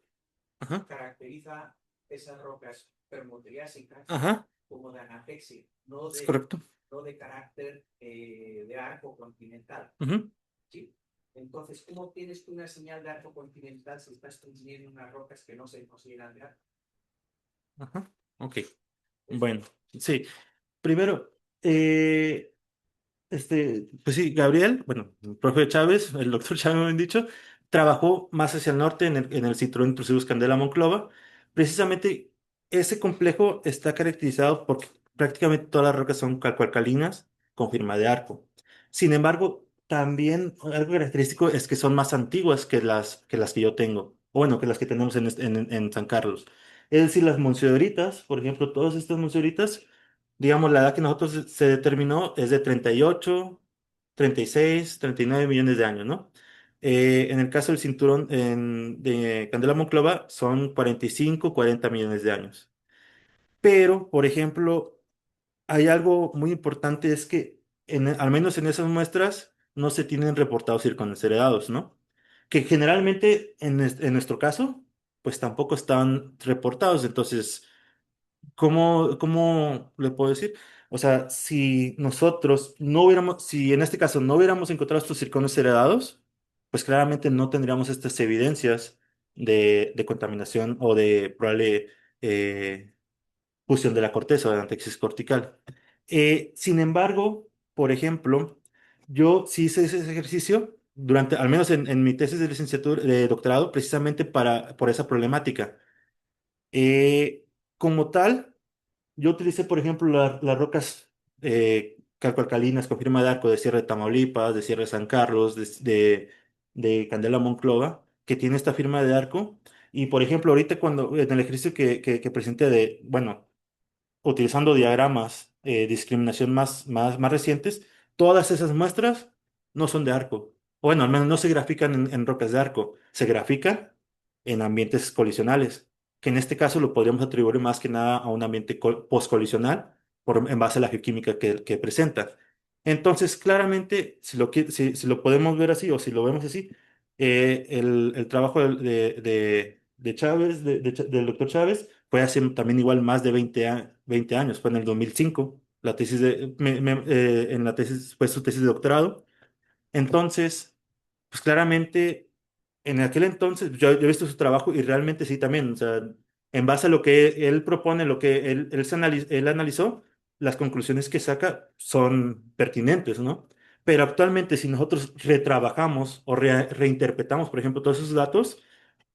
ajá, caracteriza esas rocas permotriásicas ajá, como de anafexia, es correcto. no de carácter de arco continental. Ujú, ¿Sí? Entonces, ¿cómo tienes tú una señal de arco continental si estás consiguiendo unas rocas que no se consideran de arco? ajá, ok. Eso. Bueno, sí. Primero, pues sí, Gabriel, bueno, el profe Chávez, el doctor Chávez, me han dicho, trabajó más hacia el norte en el Cinturón Intrusivo Candela Monclova. Precisamente ese complejo está caracterizado porque prácticamente todas las rocas son calcoalcalinas con firma de arco. Sin embargo, también algo característico es que son más antiguas que las que yo tengo, o bueno, que las que tenemos en San Carlos. Es decir, las monsedoritas, por ejemplo, todas estas monsedoritas, digamos, la edad que nosotros se determinó es de 38, 36, 39 millones de años, ¿no? En el caso del cinturón de Candela Monclova son 45, 40 millones de años. Pero, por ejemplo, hay algo muy importante, es que al menos en esas muestras no se tienen reportados circones heredados, ¿no? Que generalmente en nuestro caso, pues tampoco están reportados. Entonces, ¿cómo le puedo decir? O sea, si nosotros no hubiéramos, si en este caso no hubiéramos encontrado estos circones heredados, pues claramente no tendríamos estas evidencias de contaminación o de probable fusión de la corteza o de la antequis cortical. Sin embargo, por ejemplo, yo sí hice ese ejercicio durante, al menos en mi tesis de licenciatura, de doctorado, precisamente por esa problemática. Eh, como tal, yo utilicé, por ejemplo, las rocas calcoalcalinas con firma de arco de Sierra de Tamaulipas, de Sierra de San Carlos, de Candela Monclova, que tiene esta firma de arco. Y, por ejemplo, ahorita cuando en el ejercicio que presenté de, bueno, utilizando diagramas de discriminación más recientes, todas esas muestras no son de arco. O bueno, al menos no se grafican en rocas de arco, se grafican en ambientes colisionales, que en este caso lo podríamos atribuir más que nada a un ambiente postcolisional en base a la geoquímica que presenta. Entonces, claramente, si lo podemos ver así o si lo vemos así, el trabajo de Chávez, del doctor Chávez, fue hace también igual más de 20 años, fue en el 2005. La tesis en la tesis fue su tesis de doctorado. Entonces, pues claramente, en aquel entonces, yo he visto su trabajo y realmente sí también, o sea, en base a lo que él propone, lo que él analizó, las conclusiones que saca son pertinentes, ¿no? Pero actualmente, si nosotros retrabajamos o reinterpretamos, por ejemplo, todos esos datos,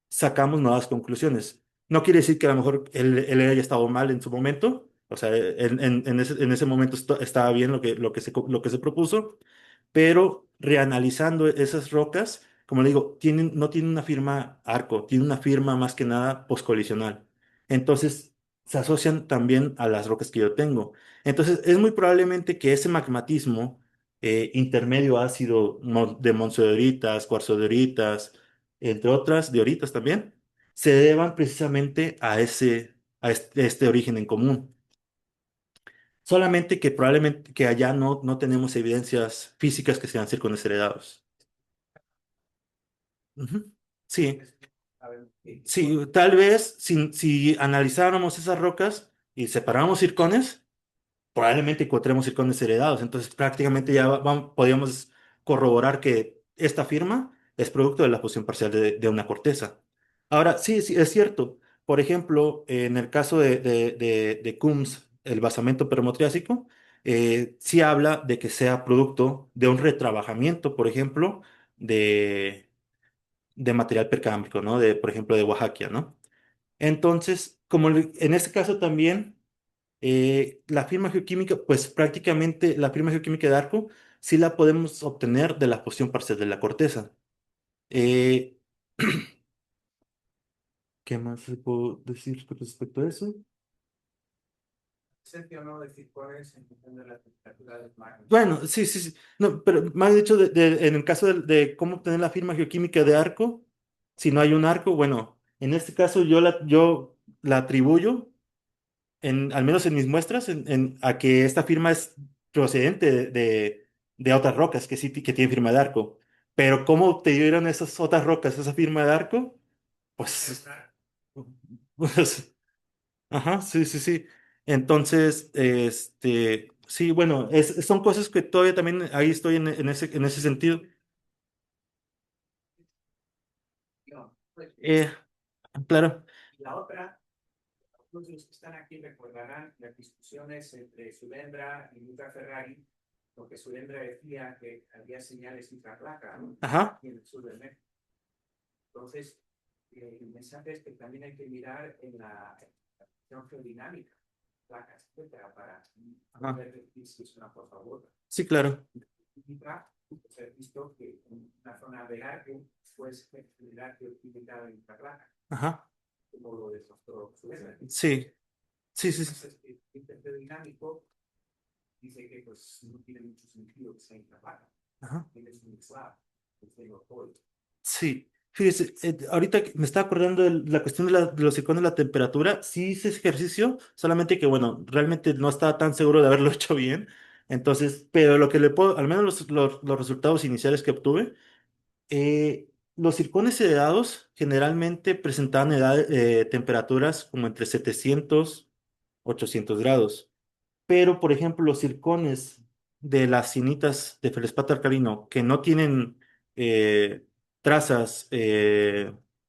sacamos nuevas conclusiones. No quiere decir que a lo mejor él haya estado mal en su momento, o sea, en ese momento estaba bien lo que se propuso, pero reanalizando esas rocas, como le digo, no tienen una firma arco, tiene una firma más que nada poscolisional. Entonces, se asocian también a las rocas que yo tengo. Entonces, es muy probablemente que ese magmatismo intermedio ácido de monzoneritas, cuarzoderitas, entre otras dioritas también, se deban precisamente a este origen en común. Solamente que probablemente que allá no tenemos evidencias físicas que sean circones heredados. Ujú. Sí, sí, tal vez si analizáramos esas rocas y separáramos circones, probablemente encontremos circones heredados. Entonces, prácticamente ya podríamos corroborar que esta firma es producto de la fusión parcial de una corteza. Ahora, sí, sí, es cierto. Por ejemplo, en el caso de Coombs, el basamento permotriásico, sí habla de que sea producto de un retrabajamiento, por ejemplo, de material percámbrico, ¿no? Por ejemplo, de Oaxaca, ¿no? Entonces, en este caso también la firma geoquímica, pues prácticamente la firma geoquímica de arco sí la podemos obtener de la fusión parcial de la corteza. Eh, ¿Qué más se puedo decir con respecto a eso? Presencia o no de circones en función de la temperatura del magma. Bueno, sí, sí, sí. No, pero más dicho, en el caso de cómo obtener la firma geoquímica de arco, si no hay un arco, bueno, en este caso yo la atribuyo, al menos en mis muestras, a que esta firma es procedente de otras rocas que sí que tienen firma de arco. Pero cómo obtuvieron esas otras rocas esa firma de arco, pues, pues, ajá, sí, sí, sí. Entonces, sí, bueno, son cosas que todavía también ahí estoy en ese sentido. No, pues, Eh, claro, la otra, algunos de los que están aquí recordarán las discusiones entre Sudendra y Luca Ferrari, porque Sudendra decía que había señales infrarraca, ¿no? ajá, En el sur del México. Entonces, el mensaje es que también hay que mirar en la cuestión geodinámica, placas, etcétera, para ajá, ver si es una por favor. sí, claro, Se ha visto que en una zona de arco, pues el arco utilizado en infrarraca, ajá, como lo demostró Sudendra. sí, sí, sí, sí, Entonces, el intento dinámico dice que pues no tiene mucho sentido que sea incapaz, ajá. que es muy suave, que es lo todo. Sí, fíjese, ahorita que me estaba acordando de la cuestión de los iconos de la temperatura. Sí hice ese ejercicio, solamente que, bueno, realmente no estaba tan seguro de haberlo hecho bien. Entonces, pero lo que le puedo, al menos los resultados iniciales que obtuve, los circones heredados generalmente presentaban temperaturas como entre 700 800 grados. Pero, por ejemplo, los circones de las sinitas de feldespato alcalino que no tienen trazas,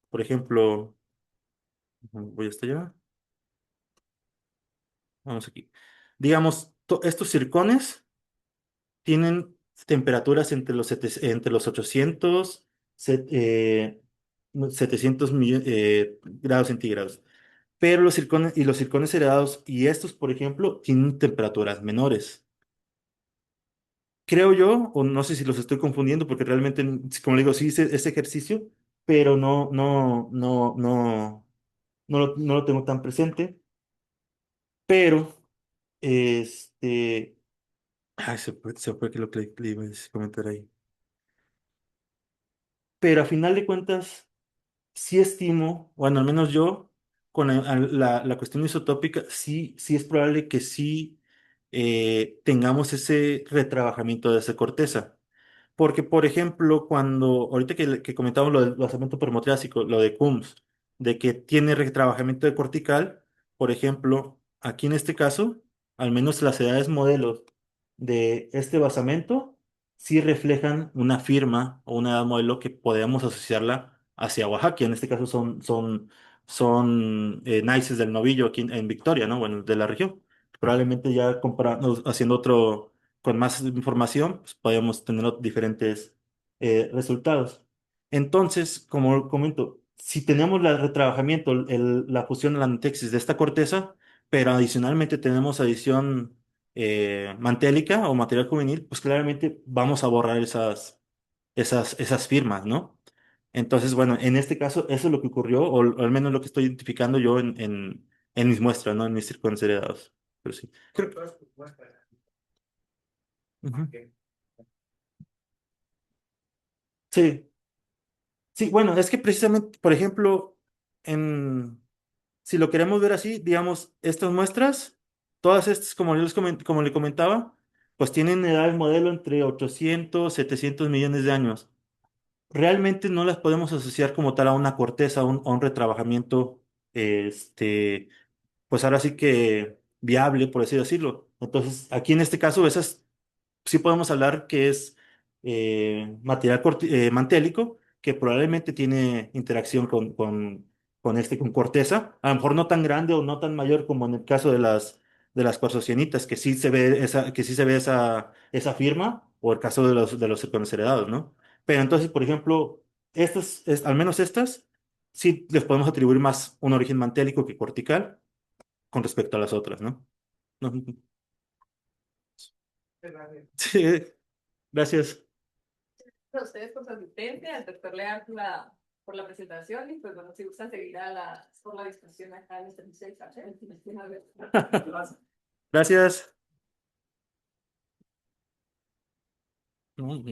por ejemplo, voy hasta allá, vamos aquí. Digamos, estos circones tienen temperaturas entre los 800, 700 grados centígrados. pero los circones heredados y estos, por ejemplo, tienen temperaturas menores. Creo yo, o no sé si los estoy confundiendo, porque realmente, como le digo, sí hice ese ejercicio, pero no lo tengo tan presente. Pero, este, ay, se fue que lo que le iba a comentar ahí. Pero a final de cuentas, sí estimo, bueno, al menos yo, con la cuestión isotópica, sí es probable que sí tengamos ese retrabajamiento de esa corteza. Porque, por ejemplo, ahorita que comentábamos lo del basamento permotriásico, lo de Coombs, de que tiene retrabajamiento de cortical, por ejemplo, aquí en este caso, al menos las edades modelos de este basamento, sí reflejan una firma o una edad modelo que podemos asociarla hacia Oaxaca. En este caso son Naices del Novillo aquí en Victoria, ¿no? Bueno, de la región. Probablemente ya comparando, haciendo otro con más información, pues podemos tener diferentes resultados. Entonces, como comento, si tenemos el retrabajamiento, la fusión, la anatexis de esta corteza, pero adicionalmente tenemos adición mantélica o material juvenil, pues claramente vamos a borrar esas firmas, ¿no? Entonces, bueno, en este caso, eso es lo que ocurrió, o al menos lo que estoy identificando yo en mis muestras, ¿no? En mis circones heredados. Pero sí. Todas tus muestras, Ujú. que Sí. Sí, bueno, es que precisamente, por ejemplo, en, si lo queremos ver así, digamos, estas muestras, todas estas, como le comentaba, pues tienen edad de modelo entre 800, 700 millones de años. Realmente no las podemos asociar como tal a una corteza, a un retrabajamiento, pues ahora sí que viable, por así decirlo. Entonces, aquí en este caso, esas sí podemos hablar que es material mantélico que probablemente tiene interacción con corteza, a lo mejor no tan grande o no tan mayor como en el caso de las cuarzocianitas, que sí se ve esa firma, o el caso de los circones heredados, ¿no? Pero entonces, por ejemplo, al menos estas, sí les podemos atribuir más un origen mantélico que cortical con respecto a las otras, ¿no? Sí, gracias. A ustedes por su asistencia, al doctor Leal por la presentación y pues bueno, si gustan seguir por la discusión acá en nuestra Gracias. No,